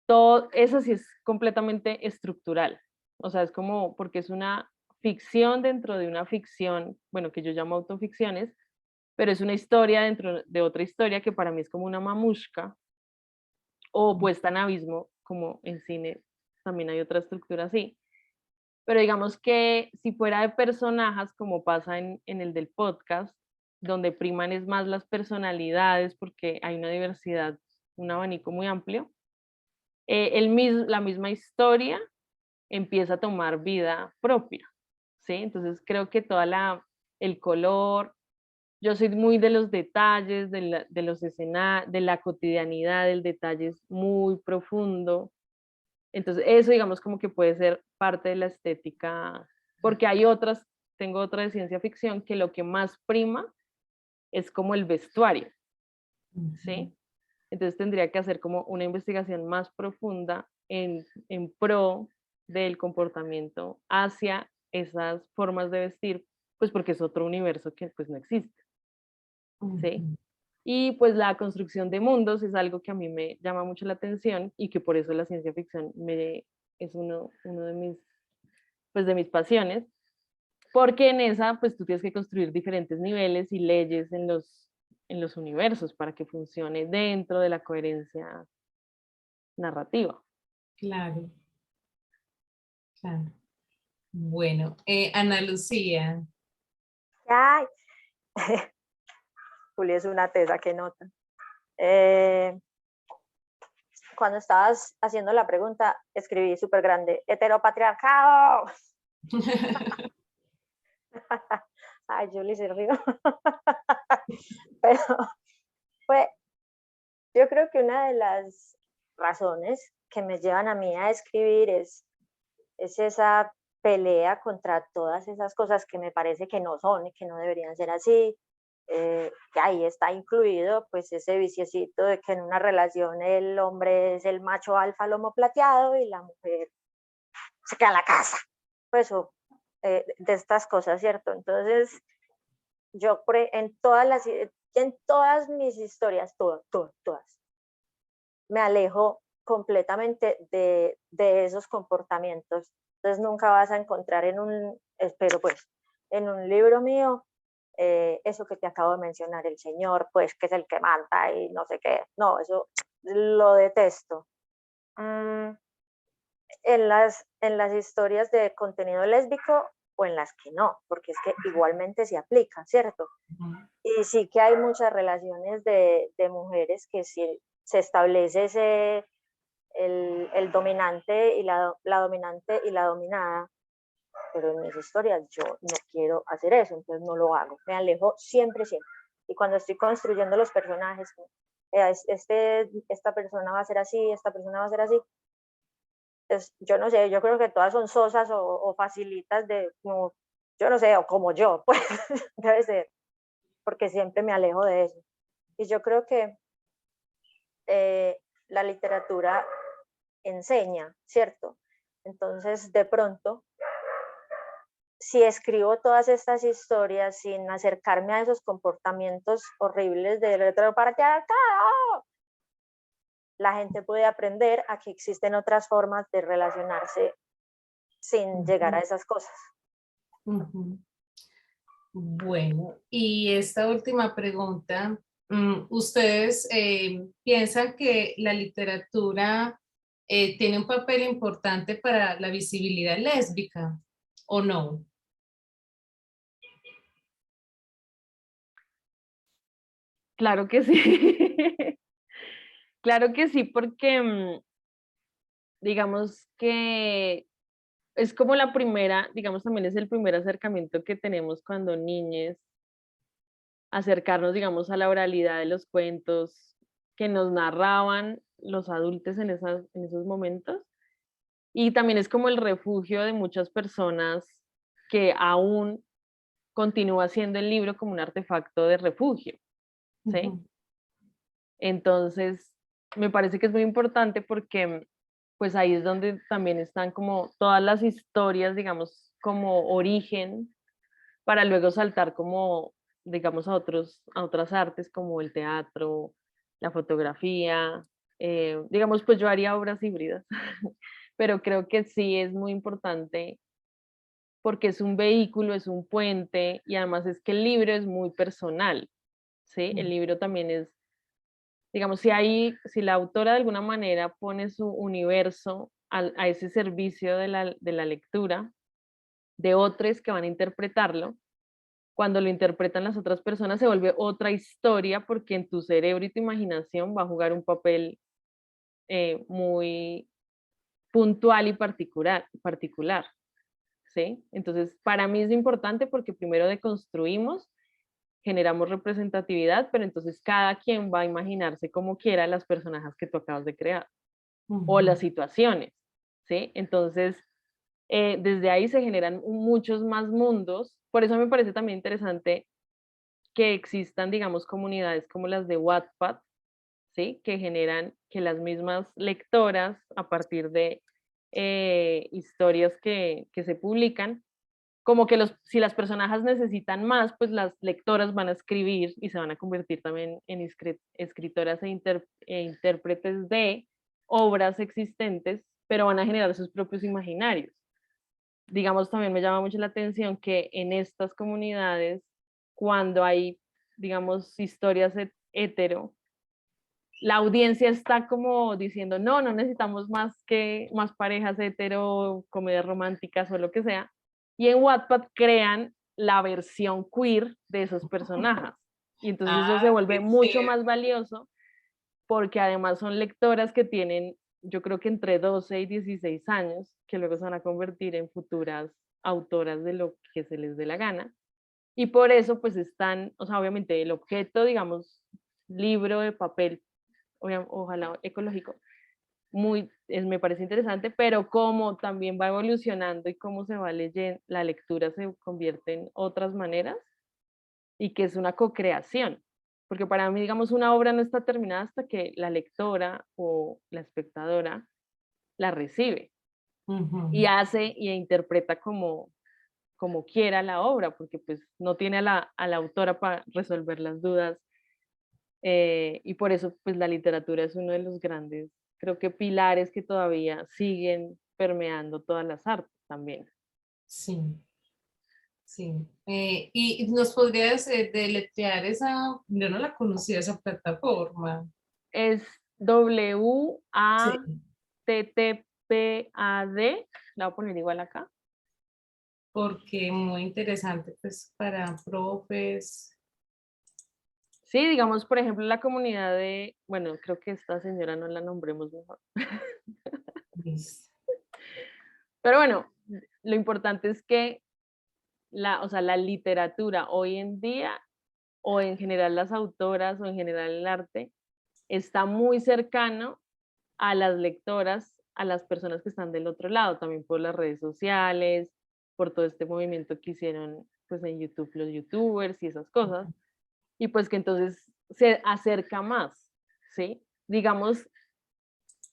todo eso sí es completamente estructural, o sea, es como, porque es una ficción dentro de una ficción, bueno, que yo llamo autoficciones, pero es una historia dentro de otra historia que para mí es como una mamushka o puesta en abismo, como en cine también hay otra estructura así. Pero digamos que si fuera de personajes, como pasa en el del podcast, donde priman es más las personalidades porque hay una diversidad, un abanico muy amplio, la misma historia empieza a tomar vida propia, ¿sí? Entonces creo que el color, yo soy muy de los detalles, de los escenarios, de la cotidianidad, el detalle es muy profundo. Entonces eso digamos como que puede ser parte de la estética, porque tengo otra de ciencia ficción que lo que más prima es como el vestuario, Ujú. ¿sí? Entonces tendría que hacer como una investigación más profunda en pro del comportamiento hacia esas formas de vestir, pues porque es otro universo que pues no existe, ¿sí? Ujú. Y pues la construcción de mundos es algo que a mí me llama mucho la atención y que por eso la ciencia ficción es uno pues de mis pasiones, porque en esa pues tú tienes que construir diferentes niveles y leyes en los universos para que funcione dentro de la coherencia narrativa. Claro, claro. Bueno, Ana Lucía, Ay, Juli es una tesa, que nota. Cuando estabas haciendo la pregunta, escribí súper grande, heteropatriarcado. Ay, Juli se rió. Pero yo creo que una de las razones que me llevan a mí a escribir es esa pelea contra todas esas cosas que me parece que no son y que no deberían ser así. Que ahí está incluido pues ese viciecito de que en una relación el hombre es el macho alfa lomo plateado y la mujer se queda en la casa. Pues de estas cosas, ¿cierto? Entonces, yo en todas mis historias, todas, me alejo completamente de esos comportamientos. Entonces nunca vas a encontrar espero pues, en un libro mío, eso que te acabo de mencionar, el señor, pues, que es el que manda y no sé qué. No, eso lo detesto. En las historias de contenido lésbico o en las que no, porque es que igualmente se aplica, ¿cierto? Y sí que hay muchas relaciones de mujeres que sí se establece el dominante y la dominante y la dominada, pero en mis historias yo no quiero hacer eso, entonces no lo hago, me alejo siempre. Y cuando estoy construyendo los personajes, esta persona va a ser así, esta persona va a ser así, yo no sé, yo creo que todas son sosas o facilitas como, yo no sé, o como yo, pues debe ser, porque siempre me alejo de eso. Y yo creo que la literatura enseña, ¿cierto? Entonces, de pronto, si escribo todas estas historias sin acercarme a esos comportamientos horribles del heteropatriarcado, la gente puede aprender a que existen otras formas de relacionarse sin llegar a esas cosas. Bueno, y esta última pregunta, ¿ustedes piensan que la literatura tiene un papel importante para la visibilidad lésbica o no? Claro que sí. Claro que sí, porque digamos que es como la primera, digamos también es el primer acercamiento que tenemos cuando niñes, acercarnos, digamos, a la oralidad de los cuentos que nos narraban los adultos en esos momentos. Y también es como el refugio de muchas personas que aún continúa siendo el libro como un artefacto de refugio, ¿sí? Entonces, me parece que es muy importante porque pues ahí es donde también están como todas las historias, digamos, como origen, para luego saltar como, digamos, a otras artes como el teatro, la fotografía, digamos, pues yo haría obras híbridas, pero creo que sí es muy importante porque es un vehículo, es un puente y además es que el libro es muy personal, ¿sí? El libro también es, digamos, si la autora de alguna manera pone su universo a ese servicio de la lectura, de otros que van a interpretarlo, cuando lo interpretan las otras personas se vuelve otra historia porque en tu cerebro y tu imaginación va a jugar un papel muy puntual y particular, ¿sí? Entonces, para mí es importante porque primero deconstruimos, generamos representatividad, pero entonces cada quien va a imaginarse como quiera las personajes que tú acabas de crear o las situaciones, ¿sí? Entonces, desde ahí se generan muchos más mundos. Por eso me parece también interesante que existan, digamos, comunidades como las de Wattpad, ¿sí? Que generan que las mismas lectoras, a partir de historias que se publican, como que si las personajes necesitan más, pues las lectoras van a escribir y se van a convertir también en escritoras e intérpretes de obras existentes, pero van a generar sus propios imaginarios. Digamos, también me llama mucho la atención que en estas comunidades, cuando hay, digamos, historias hetero, la audiencia está como diciendo, no necesitamos más parejas hetero, comedias románticas o lo que sea. Y en Wattpad crean la versión queer de esos personajes, Y entonces eso se vuelve qué mucho chévere. más valioso porque además son lectoras que tienen, yo creo que entre 12 y 16 años, que luego se van a convertir en futuras autoras de lo que se les dé la gana. Y por eso pues están, o sea, obviamente el objeto, digamos, libro de papel, ojalá ecológico, me parece interesante, pero cómo también va evolucionando y cómo se va leyendo, la lectura se convierte en otras maneras y que es una co-creación. Porque para mí, digamos, una obra no está terminada hasta que la lectora o la espectadora la recibe y Ujú. hace y interpreta como quiera la obra, porque pues no tiene a la autora para resolver las dudas. Y por eso pues la literatura es uno de los grandes, creo que pilares que todavía siguen permeando todas las artes también. Sí, sí. Y nos podrías deletrear esa, yo no la conocía esa plataforma. Es Sí. WATTPAD, la voy a poner igual acá. Porque muy interesante, pues, para profes. Sí, digamos, por ejemplo, la comunidad de, bueno, creo que esta señora no la nombremos mejor. Listo. Pero bueno, lo importante es que o sea, la literatura hoy en día, o en general las autoras, o en general el arte, está muy cercano a las lectoras, a las personas que están del otro lado, también por las redes sociales, por todo este movimiento que hicieron pues en YouTube los youtubers y esas cosas, y pues que entonces se acerca más, ¿sí? Digamos,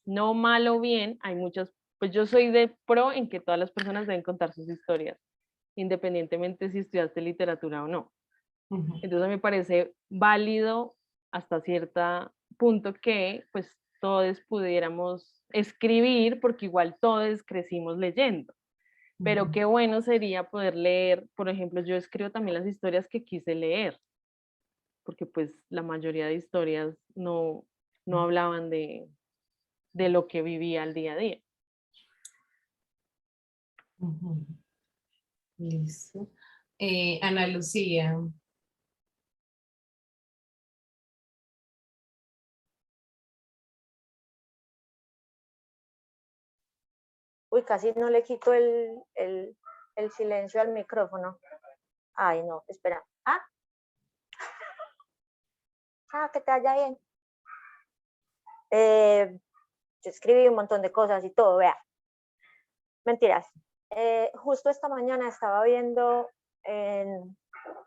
no mal o bien, hay muchas, pues yo soy de pro en que todas las personas deben contar sus historias, independientemente si estudiaste literatura o no. Ujú. Entonces me parece válido hasta cierto punto que pues todos pudiéramos escribir, porque igual todos crecimos leyendo. Pero Ujú. qué bueno sería poder leer, por ejemplo, yo escribo también las historias que quise leer, porque pues la mayoría de historias no hablaban de lo que vivía al día a día. Ujú. Listo. Ana Lucía. Uy, casi no le quito el silencio al micrófono. Ay, no, espera. Que te vaya bien. Yo escribí un montón de cosas y todo, vea. Mentiras. Justo esta mañana estaba viendo en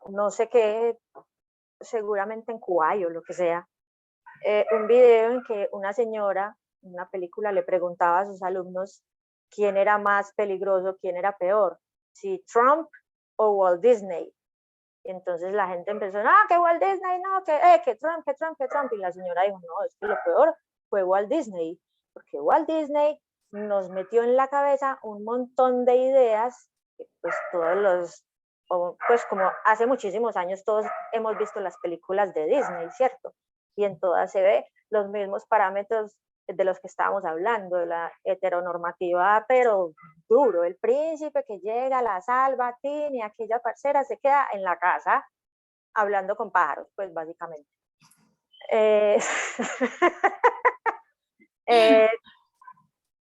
no sé qué, seguramente en Kuwait o lo que sea, un video en que una señora, en una película, le preguntaba a sus alumnos quién era más peligroso, quién era peor, si Trump o Walt Disney. Y entonces la gente empezó, que Walt Disney, no, que Trump, que Trump, que Trump. Y la señora dijo, no, es que lo peor fue Walt Disney, porque Walt Disney nos metió en la cabeza un montón de ideas, que pues todos los, pues como hace muchísimos años todos hemos visto las películas de Disney, ¿cierto? Y en todas se ve los mismos parámetros de los que estábamos hablando, de la heteronormativa, pero duro, el príncipe que llega, la salva, Tin, y aquella parcera se queda en la casa hablando con pájaros, pues básicamente. Eh, eh,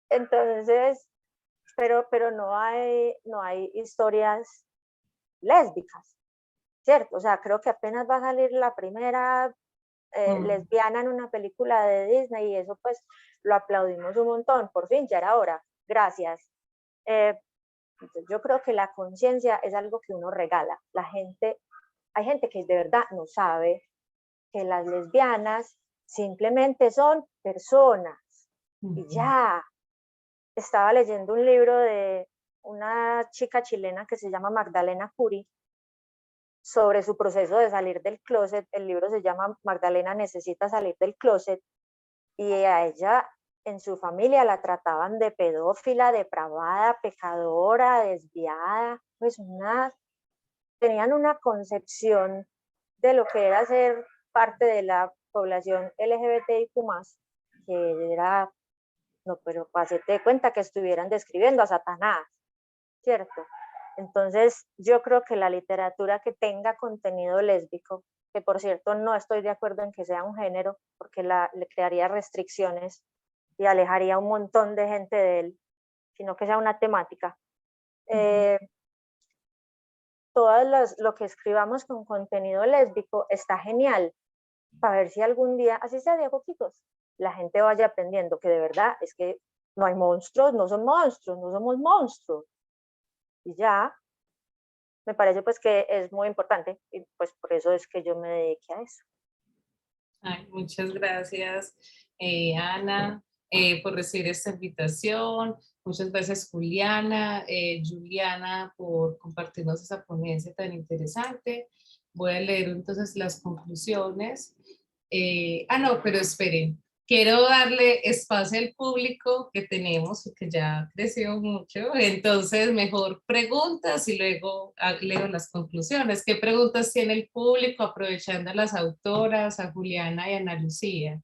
entonces, pero no hay historias lésbicas, ¿cierto? O sea, creo que apenas va a salir la primera lesbiana en una película de Disney y eso pues lo aplaudimos un montón, por fin, ya era hora, gracias. Entonces yo creo que la conciencia es algo que uno regala. Hay gente que de verdad no sabe que las lesbianas simplemente son personas y ya. Estaba leyendo un libro de una chica chilena que se llama Magdalena Curi sobre su proceso de salir del closet. El libro se llama Magdalena necesita salir del closet y a ella en su familia la trataban de pedófila, depravada, pecadora, desviada, pues tenían una concepción de lo que era ser parte de la población LGBTIQ+, que era, no, pero pasete cuenta que estuvieran describiendo a Satanás, ¿cierto? Entonces, yo creo que la literatura que tenga contenido lésbico que por cierto no estoy de acuerdo en que sea un género, porque le crearía restricciones y alejaría a un montón de gente de él, sino que sea una temática. Lo que escribamos con contenido lésbico está genial, para ver si algún día, así sea de a poquitos, la gente vaya aprendiendo que de verdad es que no hay monstruos, no son monstruos, no somos monstruos. Y ya, me parece pues que es muy importante y pues por eso es que yo me dediqué a eso. Ay, muchas gracias, Ana, por recibir esta invitación. Muchas gracias, Juliana, Juliana, por compartirnos esa ponencia tan interesante. Voy a leer entonces las conclusiones. No, pero esperen. Quiero darle espacio al público que tenemos, que ya creció mucho. Entonces, mejor preguntas y luego leo las conclusiones. ¿Qué preguntas tiene el público? Aprovechando a las autoras, a Juliana y a Ana Lucía.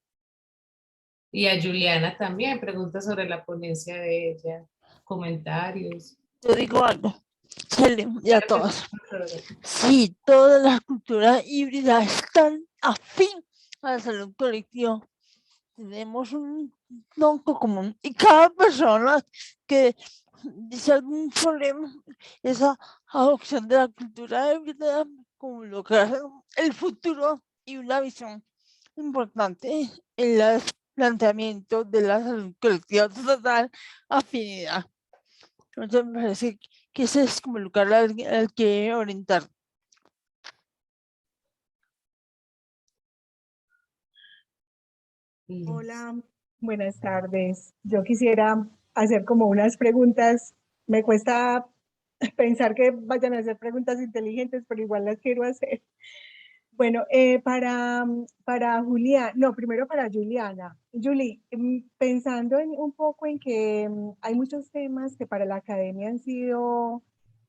Y a Juliana también, preguntas sobre la ponencia de ella, comentarios. Yo digo algo, Helen, y a todos. Sí, todas las culturas híbridas están afín a la salud colectiva. Tenemos un tronco común y cada persona que dice algún problema, esa adopción de la cultura híbrida como lograr el futuro y una visión importante en el planteamiento de la salud colectiva total afinidad. Entonces me parece que ese es como el lugar al que orientar. Hola, buenas tardes. Yo quisiera hacer como unas preguntas. Me cuesta pensar que vayan a ser preguntas inteligentes, pero igual las quiero hacer. Bueno, para Juliana, no, primero para Juliana. Julie, pensando un poco en que hay muchos temas que para la academia han sido,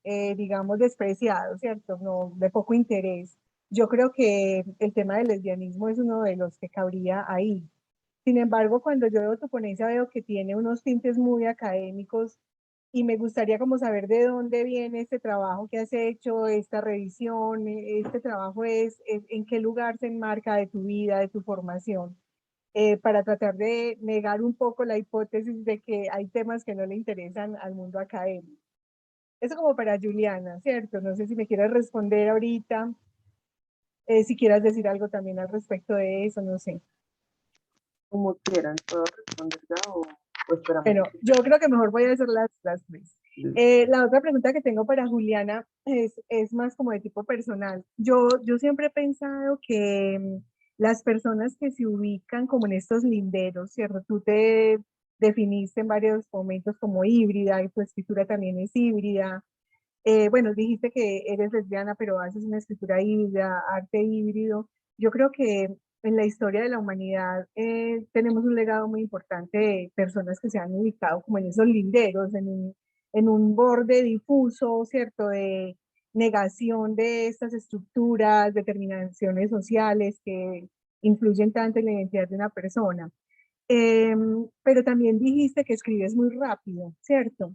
digamos, despreciados, ¿cierto? No, de poco interés. Yo creo que el tema del lesbianismo es uno de los que cabría ahí. Sin embargo, cuando yo veo tu ponencia, veo que tiene unos tintes muy académicos y me gustaría como saber de dónde viene este trabajo que has hecho, esta revisión, este trabajo en qué lugar se enmarca de tu vida, de tu formación, para tratar de negar un poco la hipótesis de que hay temas que no le interesan al mundo académico. Eso como para Juliana, ¿cierto? No sé si me quieres responder ahorita, si quieras decir algo también al respecto de eso, no sé. Como quieran, ¿puedo responder ya o esperamos? Bueno, yo creo que mejor voy a hacer las tres. La otra pregunta que tengo para Juliana es más como de tipo personal. Yo siempre he pensado que las personas que se ubican como en estos linderos, ¿cierto? Tú te definiste en varios momentos como híbrida y tu escritura también es híbrida. Bueno, dijiste que eres lesbiana, pero haces una escritura híbrida, arte híbrido. Yo creo que en la historia de la humanidad tenemos un legado muy importante de personas que se han ubicado como en esos linderos, en un borde difuso, ¿cierto? De negación de estas estructuras, determinaciones sociales que influyen tanto en la identidad de una persona. Pero también dijiste que escribes muy rápido, ¿cierto?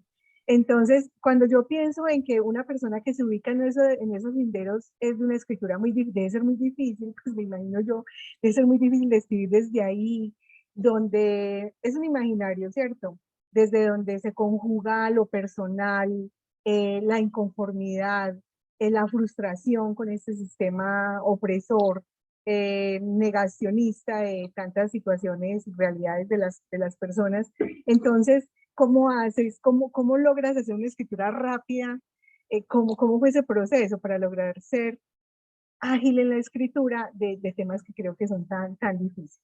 Entonces, cuando yo pienso en que una persona que se ubica en esos linderos es de una escritura muy difícil, debe ser muy difícil, pues me imagino yo, debe ser muy difícil de escribir desde ahí, donde es un imaginario, ¿cierto? Desde donde se conjuga lo personal, la inconformidad, la frustración con este sistema opresor, negacionista de tantas situaciones y realidades de las personas. Entonces, ¿cómo haces? ¿Cómo logras hacer una escritura rápida? ¿Cómo fue ese proceso para lograr ser ágil en la escritura de temas que creo que son tan difíciles?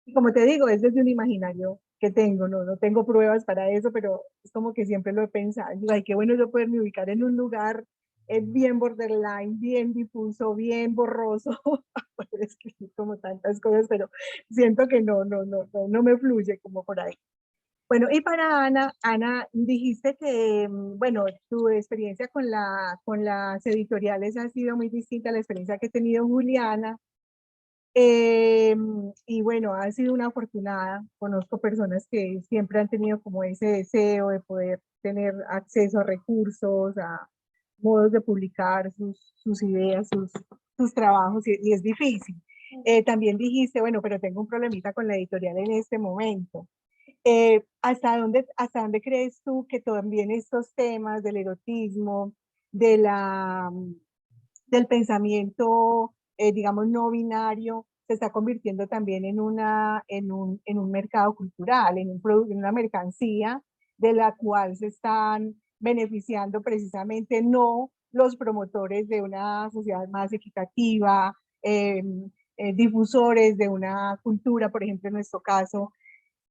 Y como te digo, es desde un imaginario que tengo, no tengo pruebas para eso, pero es como que siempre lo he pensado. Ay, qué bueno yo poderme ubicar en un lugar bien borderline, bien difuso, bien borroso, poder escribir como tantas cosas, pero siento que no me fluye como por ahí. Bueno, y para Ana, dijiste que, bueno, tu experiencia con las editoriales ha sido muy distinta a la experiencia que ha tenido Juliana. Y bueno, ha sido una afortunada. Conozco personas que siempre han tenido como ese deseo de poder tener acceso a recursos, a modos de publicar sus ideas, tus trabajos y es difícil. También dijiste, bueno, pero tengo un problemita con la editorial en este momento. ¿Hasta dónde crees tú que también estos temas del erotismo, de del pensamiento, digamos, no binario, se está convirtiendo también en en un mercado cultural, en una mercancía de la cual se están beneficiando precisamente no los promotores de una sociedad más equitativa, difusores de una cultura, por ejemplo, en nuestro caso,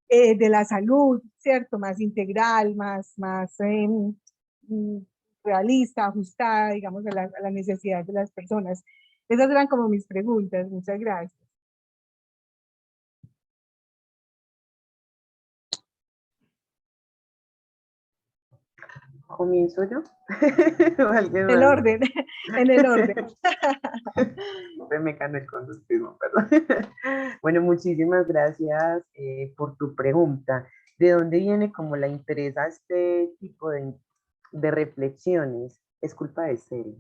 de la salud, ¿cierto? Más integral, más realista, ajustada, digamos, a las necesidades de las personas. Esas eran como mis preguntas. Muchas gracias. ¿Comienzo yo? ¿O alguien En el más? orden, en el orden. Se me ganó el conductismo, perdón. Bueno, muchísimas gracias por tu pregunta. ¿De dónde viene como la interés a este tipo de reflexiones? Es culpa de Cel.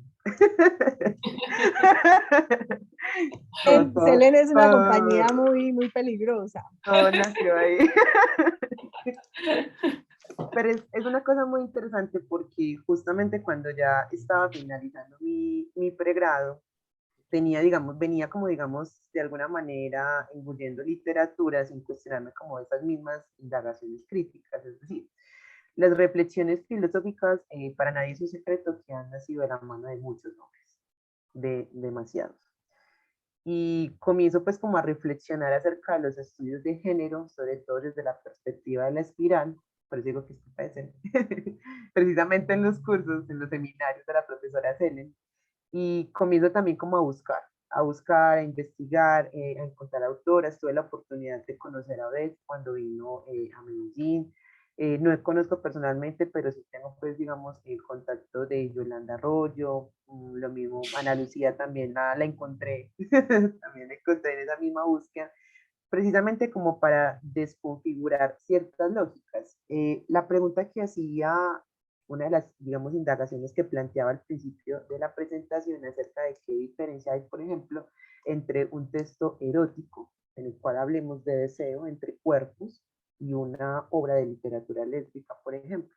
Selene es una compañía muy peligrosa. Todo nació ahí. Pero es una cosa muy interesante porque justamente cuando ya estaba finalizando mi pregrado, venía como, digamos, de alguna manera engullendo literatura sin cuestionarme como esas mismas indagaciones críticas, es decir, las reflexiones filosóficas, para nadie es un secreto que han nacido de la mano de muchos hombres, de demasiados. Y comienzo pues como a reflexionar acerca de los estudios de género, sobre todo desde la perspectiva de la espiral, por eso digo que esto parece, precisamente en los cursos, en los seminarios de la profesora Selen, y comienzo también como a buscar, a investigar, a encontrar autoras. Tuve la oportunidad de conocer a Odette cuando vino a Medellín. No conozco personalmente, pero sí tengo, pues, digamos, el contacto de Yolanda Arroyo, lo mismo, Ana Lucía también la encontré, también la encontré en esa misma búsqueda, precisamente como para desconfigurar ciertas lógicas. La pregunta que hacía, una de las, digamos, indagaciones que planteaba al principio de la presentación acerca de qué diferencia hay, por ejemplo, entre un texto erótico, en el cual hablemos de deseo entre cuerpos, y una obra de literatura lésbica, por ejemplo.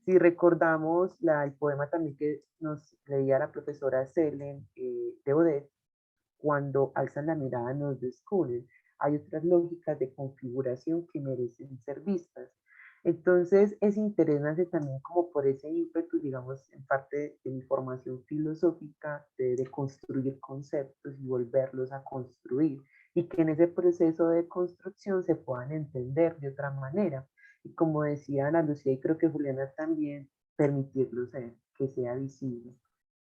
Si recordamos el poema también que nos leía la profesora Selen de Odette, cuando alzan la mirada nos descubren. Hay otras lógicas de configuración que merecen ser vistas. Entonces es interesante también como por ese ímpetu, digamos, en parte de mi formación filosófica, de construir conceptos y volverlos a construir, y que en ese proceso de construcción se puedan entender de otra manera. Y como decía Ana Lucía, y creo que Juliana también, permitirlo ser, que sea visible.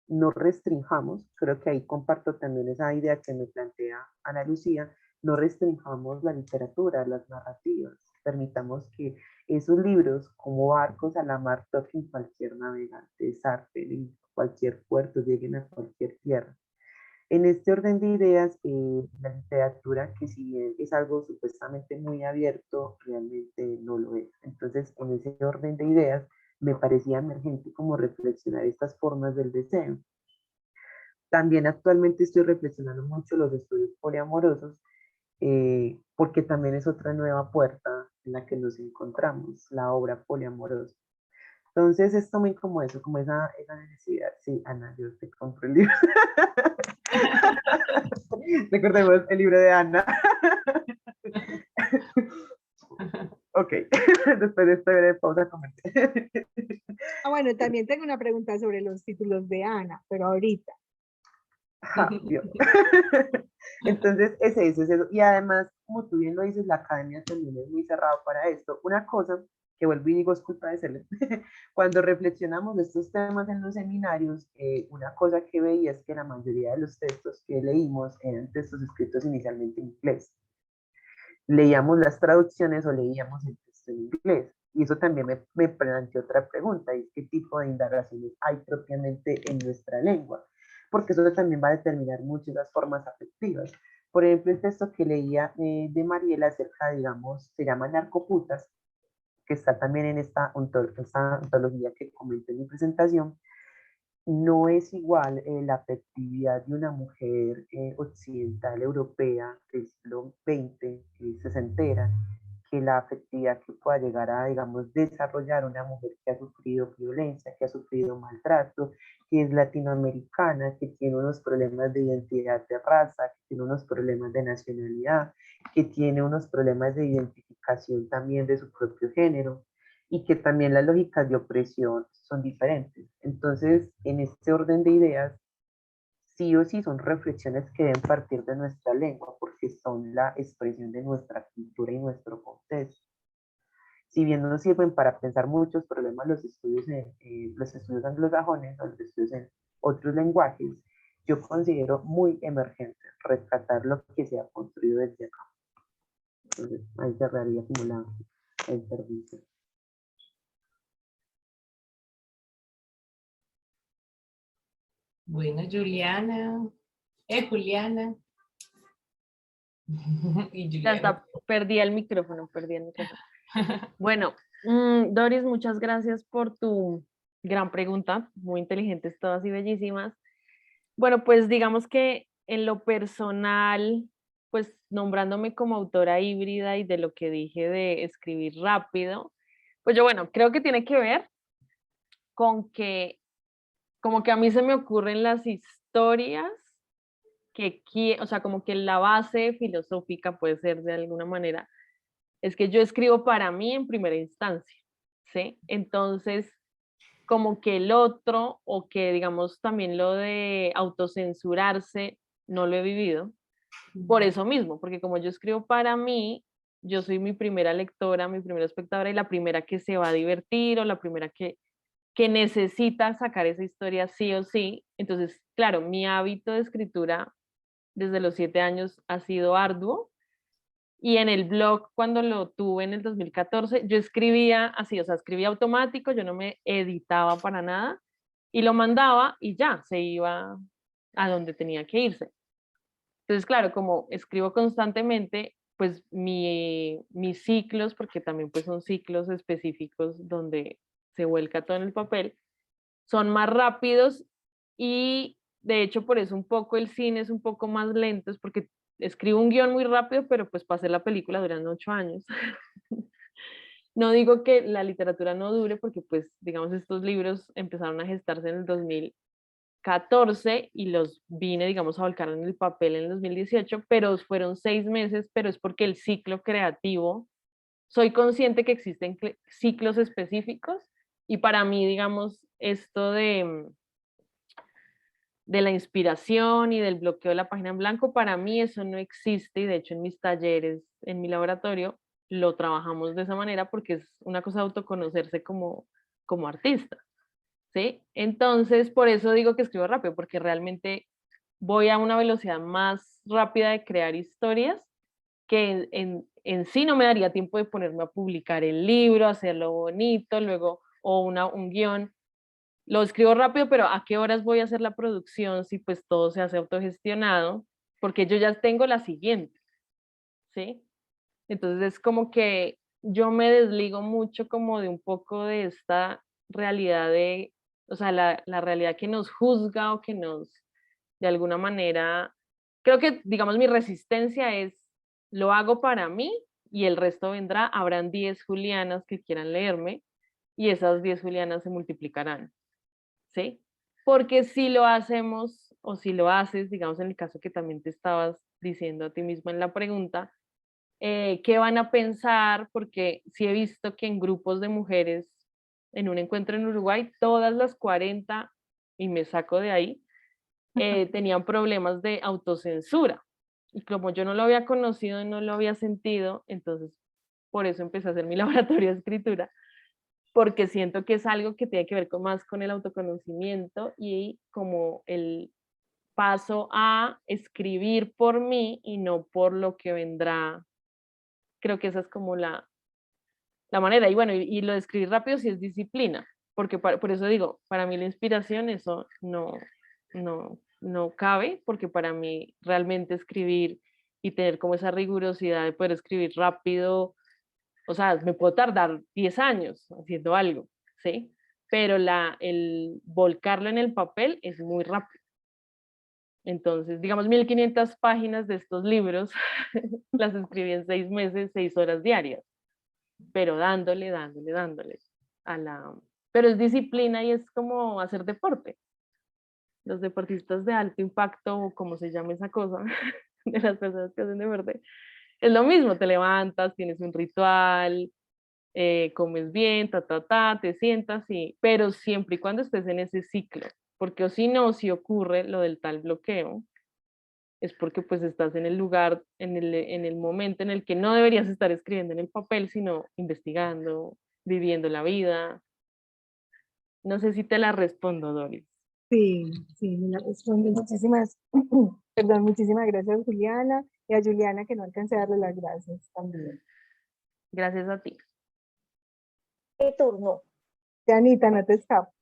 No restringamos, creo que ahí comparto también esa idea que me plantea Ana Lucía, no restringamos la literatura, las narrativas, permitamos que esos libros como barcos a la mar toquen cualquier navegante, zarpen en cualquier puerto, lleguen a cualquier tierra. En este orden de ideas, la literatura, que si bien es algo supuestamente muy abierto, realmente no lo es. Entonces, en ese orden de ideas, me parecía emergente como reflexionar estas formas del deseo. También actualmente estoy reflexionando mucho los estudios poliamorosos, porque también es otra nueva puerta en la que nos encontramos, la obra poliamorosa. Entonces es también como eso, como esa necesidad. Sí, Ana, yo te compro el libro. Recordemos el libro de Ana. Ok, después de esta breve pausa comenté. Bueno, también tengo una pregunta sobre los títulos de Ana, pero ahorita. Entonces es eso. Y además, como tú bien lo dices, la academia también es muy cerrada para esto. Una cosa que vuelvo y digo es culpa de Selene. Cuando reflexionamos de estos temas en los seminarios, una cosa que veía es que la mayoría de los textos que leímos eran textos escritos inicialmente en inglés. Leíamos las traducciones o leíamos el texto en inglés. Y eso también me planteó otra pregunta, y qué tipo de indagaciones hay propiamente en nuestra lengua, porque eso también va a determinar muchas las formas afectivas. Por ejemplo, el texto que leía de Mariela acerca, digamos, se llama Narcoputas, que está también en esta ontología que comenté en mi presentación, no es igual la afectividad de una mujer occidental europea del siglo XX, sesentera, que la afectividad que pueda llegar a, digamos, desarrollar una mujer que ha sufrido violencia, que ha sufrido maltrato, que es latinoamericana, que tiene unos problemas de identidad de raza, que tiene unos problemas de nacionalidad, que tiene unos problemas de identificación también de su propio género y que también las lógicas de opresión son diferentes. Entonces, en este orden de ideas, sí o sí son reflexiones que deben partir de nuestra lengua, porque son la expresión de nuestra cultura y nuestro contexto. Si bien no sirven para pensar muchos problemas los estudios anglosajones o los estudios en otros lenguajes, yo considero muy emergente rescatar lo que se ha construido desde acá. Entonces, ahí cerraría como el servicio. Bueno, Juliana. Juliana. Y Ya Juliana. está, perdí el micrófono. Bueno, Doris, muchas gracias por tu gran pregunta, muy inteligentes todas y bellísimas. Bueno, pues digamos que en lo personal, pues nombrándome como autora híbrida y de lo que dije de escribir rápido, pues yo, bueno, creo que tiene que ver con que como que a mí se me ocurren las historias o sea, como que la base filosófica puede ser de alguna manera, es que yo escribo para mí en primera instancia, ¿sí? Entonces, como que el otro, o que digamos también lo de autocensurarse, no lo he vivido, por eso mismo, porque como yo escribo para mí, yo soy mi primera lectora, mi primera espectadora y la primera que se va a divertir o la primera que necesita sacar esa historia sí o sí. Entonces, claro, mi hábito de escritura desde los 7 años ha sido arduo. Y en el blog, cuando lo tuve en el 2014, yo escribía así, o sea, escribía automático, yo no me editaba para nada y lo mandaba y ya, se iba a donde tenía que irse. Entonces, claro, como escribo constantemente, pues mis ciclos, porque también pues son ciclos específicos donde se vuelca todo en el papel, son más rápidos y de hecho por eso un poco el cine es un poco más lento, es porque escribo un guión muy rápido, pero pues para hacer la película duran 8 años. No digo que la literatura no dure, porque pues digamos estos libros empezaron a gestarse en el 2014 y los vine, digamos, a volcar en el papel en el 2018, pero fueron 6 meses, pero es porque el ciclo creativo, soy consciente que existen ciclos específicos y para mí, digamos, esto de la inspiración y del bloqueo de la página en blanco, para mí eso no existe y de hecho en mis talleres, en mi laboratorio, lo trabajamos de esa manera porque es una cosa de autoconocerse como artista, ¿sí? Entonces, por eso digo que escribo rápido, porque realmente voy a una velocidad más rápida de crear historias que en sí no me daría tiempo de ponerme a publicar el libro, hacerlo bonito, luego, o un guión. Lo escribo rápido, pero ¿a qué horas voy a hacer la producción si pues todo se hace autogestionado? Porque yo ya tengo la siguiente, ¿sí? Entonces es como que yo me desligo mucho como de un poco de esta realidad o sea, la realidad que nos juzga o que nos, de alguna manera, creo que, digamos, mi resistencia es, lo hago para mí y el resto vendrá, habrán 10 Julianas que quieran leerme y esas 10 Julianas se multiplicarán. ¿Sí? Porque si lo hacemos o si lo haces, digamos en el caso que también te estabas diciendo a ti mismo en la pregunta, ¿qué van a pensar? Porque sí he visto que en grupos de mujeres, en un encuentro en Uruguay, todas las 40, y me saco de ahí, tenían problemas de autocensura. Y como yo no lo había conocido y no lo había sentido, entonces por eso empecé a hacer mi laboratorio de escritura, porque siento que es algo que tiene que ver más con el autoconocimiento y como el paso a escribir por mí y no por lo que vendrá. Creo que esa es como la manera. Y bueno, y lo de escribir rápido sí es disciplina, porque por eso digo, para mí la inspiración, eso no cabe, porque para mí realmente escribir y tener como esa rigurosidad de poder escribir rápido, o sea, me puedo tardar 10 años haciendo algo, ¿sí? pero el volcarlo en el papel es muy rápido. Entonces, digamos, 1500 páginas de estos libros las escribí en 6 meses, 6 horas diarias, pero dándole pero es disciplina y es como hacer deporte. Los deportistas de alto impacto, o como se llama esa cosa, de las personas que hacen deporte, es lo mismo, te levantas, tienes un ritual, comes bien, te sientas, pero siempre y cuando estés en ese ciclo, porque o si no, si ocurre lo del tal bloqueo, es porque pues estás en el lugar, en el momento en el que no deberías estar escribiendo en el papel, sino investigando, viviendo la vida. No sé si te la respondo, Doris. Sí, sí, me la responde. Muchísimas, perdón, muchísimas gracias, Juliana, y a Juliana que no alcancé a darle las gracias también. Gracias a ti. Mi turno. Anita, no te escapo.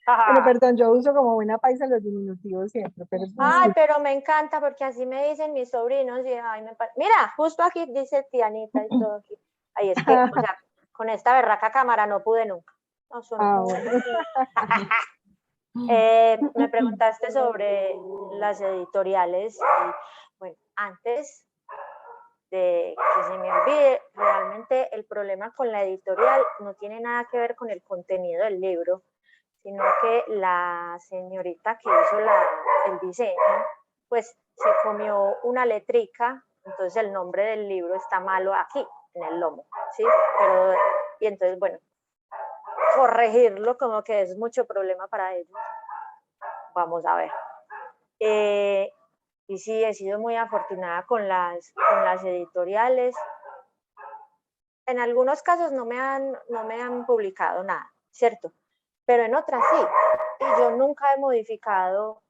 Bueno, Ajá. perdón, yo uso como buena paisa los diminutivos siempre, pero Ay, pero me encanta porque así me dicen mis sobrinos y ay, mira, justo aquí dice Tianita y todo aquí. Ay, es que, o sea, con esta berraca cámara no pude nunca. No, bueno. Me preguntaste sobre las editoriales y bueno, antes de que se me olvide, realmente el problema con la editorial no tiene nada que ver con el contenido del libro, sino que la señorita que hizo el diseño, pues se comió una letrica, entonces el nombre del libro está malo aquí, en el lomo, ¿sí? Y entonces, bueno, corregirlo como que es mucho problema para ellos. Vamos a ver. Y sí, he sido muy afortunada con las editoriales. En algunos casos no me han publicado nada, ¿cierto? Pero en otras sí. Y yo nunca he modificado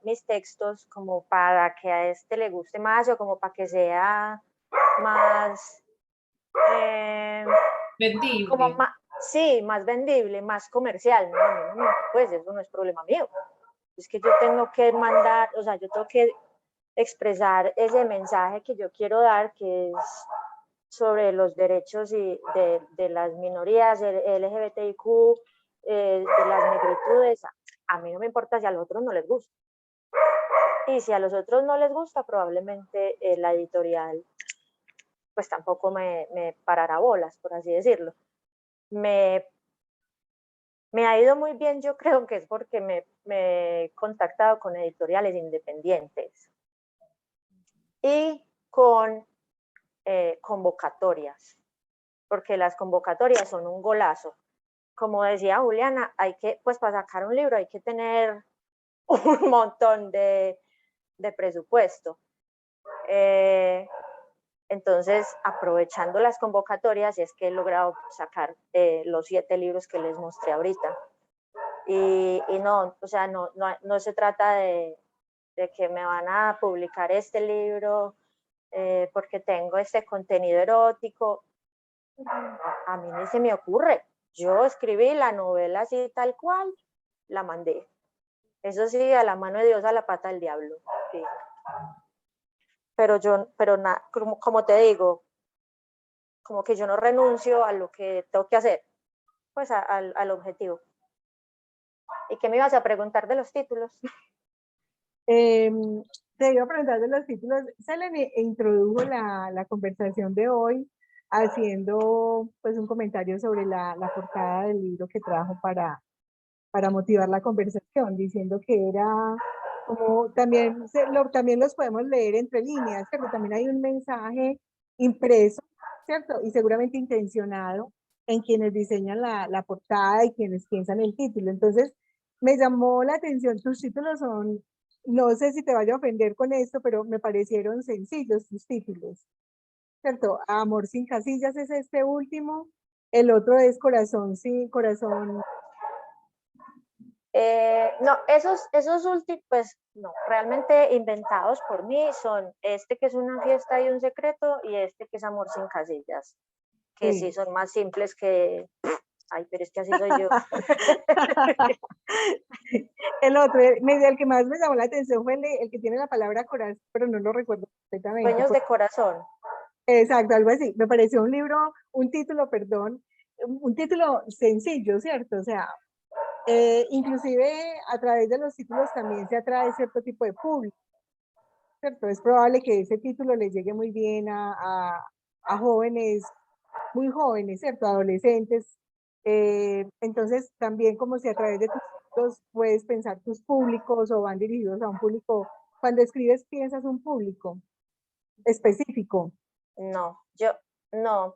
mis textos como para que a este le guste más o como para que sea más... vendible. Como sí, más vendible, más comercial. No, pues eso no es problema mío. Es que yo tengo que mandar, o sea, yo tengo que expresar ese mensaje que yo quiero dar, que es sobre los derechos de las minorías LGBTIQ, de las negritudes. A mí no me importa si a los otros no les gusta. Y si a los otros no les gusta, probablemente la editorial pues tampoco me parará bolas, por así decirlo. Me ha ido muy bien, yo creo que es porque me he contactado con editoriales independientes y con convocatorias, porque las convocatorias son un golazo. Como decía Juliana, pues para sacar un libro hay que tener un montón de presupuesto. Entonces, aprovechando las convocatorias, es que he logrado sacar los 7 libros que les mostré ahorita. Y no, o sea, no se trata de que me van a publicar este libro porque tengo este contenido erótico. A mí ni se me ocurre. Yo escribí la novela así tal cual, la mandé. Eso sí, a la mano de Dios, a la pata del diablo. Sí. Pero como te digo, como que yo no renuncio a lo que tengo que hacer, pues al objetivo. ¿Y qué me ibas a preguntar de los títulos? Te iba a preguntar de los títulos. Selene introdujo la conversación de hoy haciendo pues un comentario sobre la portada del libro que trajo para motivar la conversación, diciendo que era como también los podemos leer entre líneas, ¿cierto? También hay un mensaje impreso, ¿cierto? Y seguramente intencionado en quienes diseñan la portada y quienes piensan el título. Entonces, me llamó la atención, tus títulos son, no sé si te vaya a ofender con esto, pero me parecieron sencillos tus títulos, ¿cierto? Amor sin casillas es este último, el otro es Corazón sin corazón. No, esos últimos, pues no, realmente inventados por mí son este que es una fiesta y un secreto y este que es Amor sin casillas, que sí son más simples que, ay, pero es que así soy yo. El otro, el que más me llamó la atención fue el que tiene la palabra corazón, pero no lo recuerdo perfectamente. Sueños de corazón. Exacto, algo así. Me pareció un libro, un título, perdón, un título sencillo, ¿cierto? O sea, inclusive a través de los títulos también se atrae cierto tipo de público, ¿cierto? Es probable que ese título le llegue muy bien a jóvenes, muy jóvenes, ¿cierto? Adolescentes. Entonces, también como si a través de tus títulos puedes pensar tus públicos o van dirigidos a un público. Cuando escribes, piensas un público específico. No, yo no,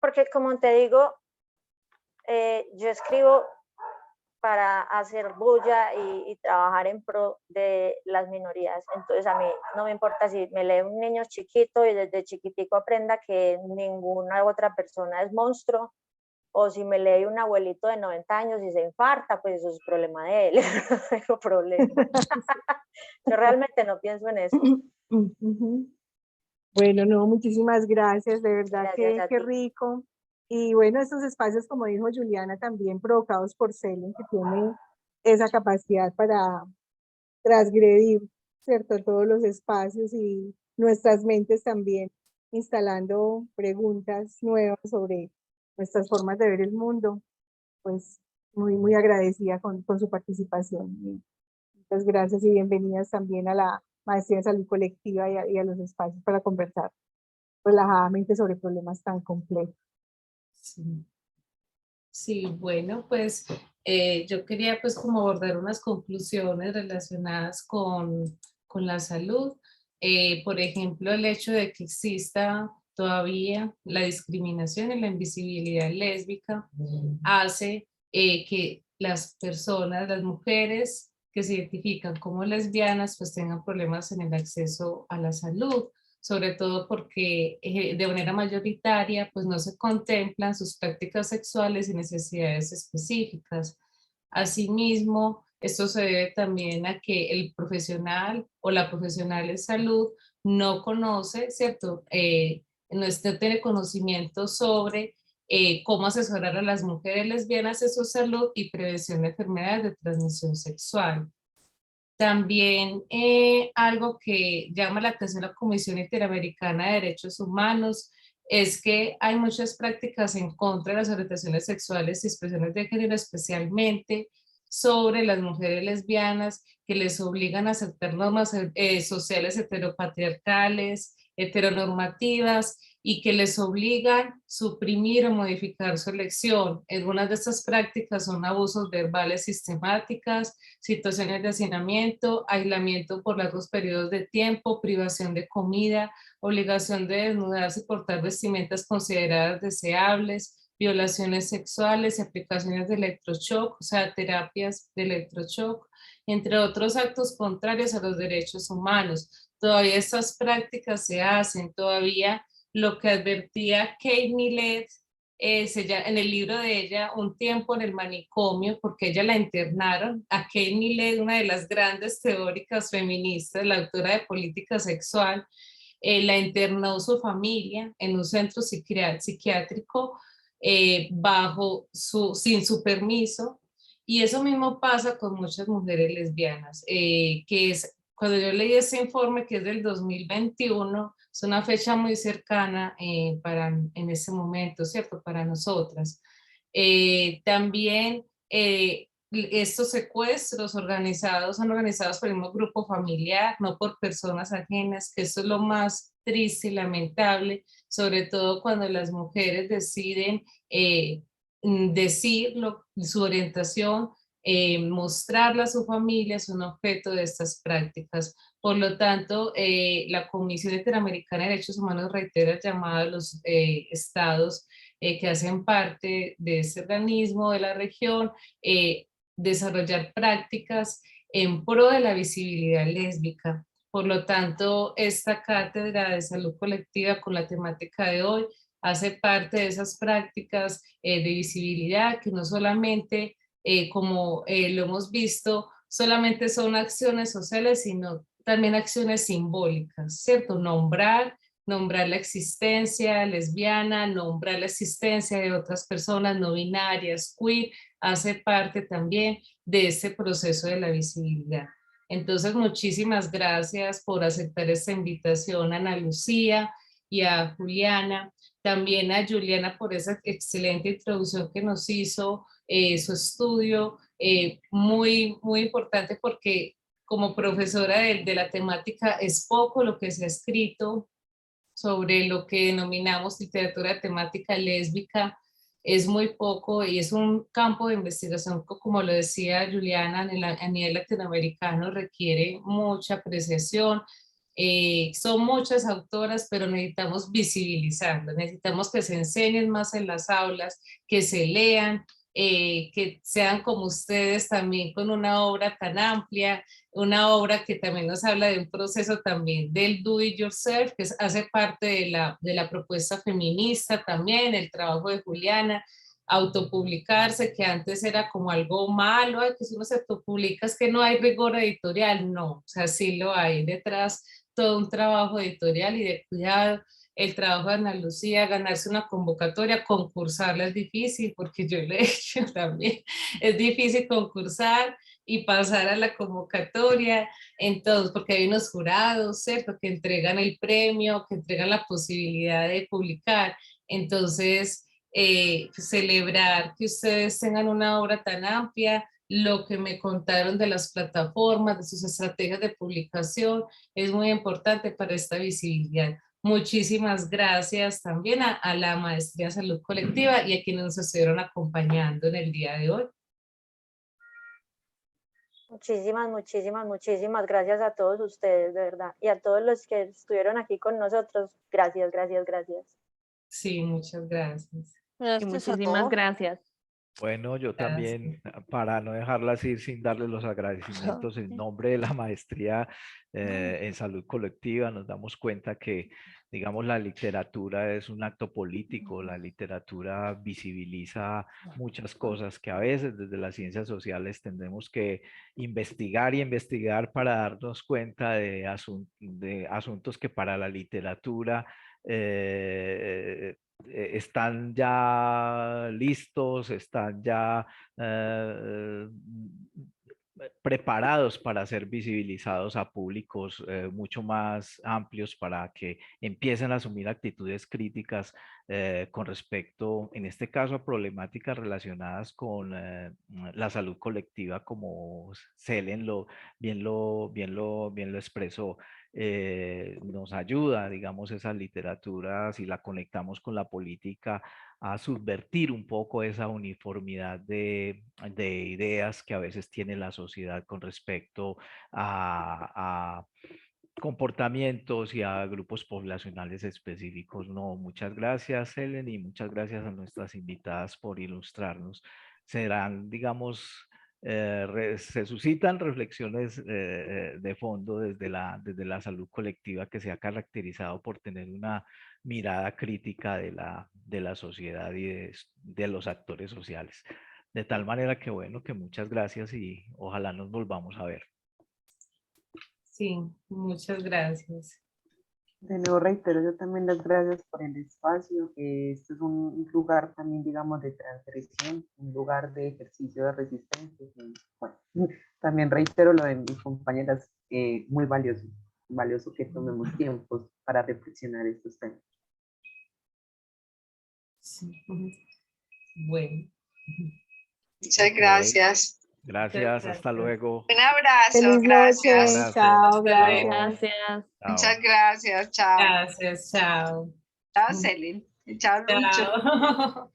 porque como te digo, yo escribo para hacer bulla y trabajar en pro de las minorías. Entonces a mí no me importa si me lee un niño chiquito y desde chiquitico aprenda que ninguna otra persona es monstruo, o si me lee un abuelito de 90 años y se infarta, pues eso es problema de él, no tengo problema. Yo realmente no pienso en eso. Bueno, no, muchísimas gracias, de verdad Gracias a qué ti. rico. Y bueno, estos espacios, como dijo Juliana, también provocados por Celen, que tiene esa capacidad para transgredir, ¿cierto? Todos los espacios y nuestras mentes también, instalando preguntas nuevas sobre nuestras formas de ver el mundo. Pues muy agradecida con su participación. Y muchas gracias y bienvenidas también a la Maestría en Salud Colectiva y a los espacios para conversar relajadamente sobre problemas tan complejos. Sí. Sí, bueno, pues yo quería pues como abordar unas conclusiones relacionadas con la salud. Por ejemplo, el hecho de que exista todavía la discriminación y la invisibilidad lésbica hace que las personas, las mujeres que se identifican como lesbianas, pues tengan problemas en el acceso a la salud, sobre todo porque de manera mayoritaria pues no se contemplan sus prácticas sexuales y necesidades específicas. Asimismo, esto se debe también a que el profesional o la profesional de salud no conoce, ¿cierto? No tiene conocimiento sobre cómo asesorar a las mujeres lesbianas en su salud y prevención de enfermedades de transmisión sexual. También algo que llama la atención a la Comisión Interamericana de Derechos Humanos es que hay muchas prácticas en contra de las orientaciones sexuales y expresiones de género, especialmente sobre las mujeres lesbianas, que les obligan a aceptar normas sociales heteropatriarcales, heteronormativas, y que les obligan a suprimir o modificar su elección. Algunas de estas prácticas son abusos verbales sistemáticas, situaciones de hacinamiento, aislamiento por largos periodos de tiempo, privación de comida, obligación de desnudarse y portar vestimentas consideradas deseables, violaciones sexuales y aplicaciones de electroshock, o sea, terapias de electroshock, entre otros actos contrarios a los derechos humanos. Todavía estas prácticas se hacen, todavía lo que advertía Kate Millett en el libro de ella, Un tiempo en el manicomio, porque ella la internaron, a Kate Millett, una de las grandes teóricas feministas, la autora de Política Sexual, la internó su familia en un centro psiquiátrico sin su permiso, y eso mismo pasa con muchas mujeres lesbianas, que es, cuando yo leí ese informe, que es del 2021, es una fecha muy cercana en ese momento, ¿cierto? Para nosotras. También estos secuestros son organizados por el mismo grupo familiar, no por personas ajenas, que eso es lo más triste y lamentable, sobre todo cuando las mujeres deciden decir su orientación, mostrarla a su familia, son objeto de estas prácticas. Por lo tanto, la Comisión Interamericana de Derechos Humanos reitera el llamado a los estados que hacen parte de este organismo de la región, desarrollar prácticas en pro de la visibilidad lésbica. Por lo tanto, esta cátedra de salud colectiva con la temática de hoy hace parte de esas prácticas de visibilidad que no solamente, como lo hemos visto, solamente son acciones sociales, sino también acciones simbólicas, ¿cierto? Nombrar la existencia lesbiana, nombrar la existencia de otras personas no binarias, queer, hace parte también de este proceso de la visibilidad. Entonces, muchísimas gracias por aceptar esta invitación, Ana Lucía y a Juliana. también a Juliana por esa excelente introducción que nos hizo, su estudio, muy, muy importante porque como profesora de la temática es poco lo que se ha escrito sobre lo que denominamos literatura temática lésbica, es muy poco y es un campo de investigación que, como lo decía Juliana, a nivel latinoamericano requiere mucha apreciación. Son muchas autoras, pero necesitamos visibilizarlas, necesitamos que se enseñen más en las aulas, que se lean, que sean como ustedes también con una obra tan amplia, una obra que también nos habla de un proceso también del do it yourself, que hace parte de la propuesta feminista también, el trabajo de Juliana, autopublicarse, que antes era como algo malo, ay, que si uno se autopublica es que no hay rigor editorial, no, o sea, sí lo hay detrás, todo un trabajo editorial y de cuidado. El trabajo de Ana Lucía, ganarse una convocatoria, concursarla es difícil, porque yo lo he hecho también, es difícil concursar y pasar a la convocatoria, entonces, porque hay unos jurados, ¿cierto?, que entregan el premio, que entregan la posibilidad de publicar, entonces, celebrar que ustedes tengan una obra tan amplia, lo que me contaron de las plataformas, de sus estrategias de publicación, es muy importante para esta visibilidad. Muchísimas gracias también a la Maestría en Salud Colectiva y a quienes nos estuvieron acompañando en el día de hoy. Muchísimas, muchísimas, muchísimas gracias a todos ustedes, de verdad. Y a todos los que estuvieron aquí con nosotros. Gracias, gracias, gracias. Sí, muchas gracias. Y Gracias a muchísimas todos. gracias. Bueno, yo Gracias. también, para no dejarlas ir sin darle los agradecimientos en nombre de la maestría en salud colectiva, nos damos cuenta que, digamos, la literatura es un acto político, la literatura visibiliza muchas cosas que a veces desde las ciencias sociales tendremos que investigar y investigar para darnos cuenta de, asuntos que para la literatura están ya listos, están ya preparados para ser visibilizados a públicos mucho más amplios para que empiecen a asumir actitudes críticas con respecto, en este caso, a problemáticas relacionadas con la salud colectiva, como Selen bien lo expresó. Nos ayuda, digamos, esa literatura, si la conectamos con la política, a subvertir un poco esa uniformidad de ideas que a veces tiene la sociedad con respecto a comportamientos y a grupos poblacionales específicos. No, muchas gracias, Helen, y muchas gracias a nuestras invitadas por ilustrarnos. Serán, digamos, se suscitan reflexiones de fondo desde la salud colectiva que se ha caracterizado por tener una mirada crítica de la sociedad y de los actores sociales. De tal manera que, bueno, que muchas gracias y ojalá nos volvamos a ver. Sí, muchas gracias. De nuevo reitero yo también las gracias por el espacio. Este es un lugar también, digamos, de transgresión, un lugar de ejercicio de resistencia. Y, bueno, también reitero lo de mis compañeras, muy valioso que tomemos tiempos para reflexionar estos temas. Sí. Bueno. Muchas gracias. Gracias, hasta luego. Un abrazo, Feliz gracias. noche, chao, gracias. Gracias. Chao. Muchas gracias, chao. Gracias, chao. Chao, Celine. Chao, Lucho. Chao.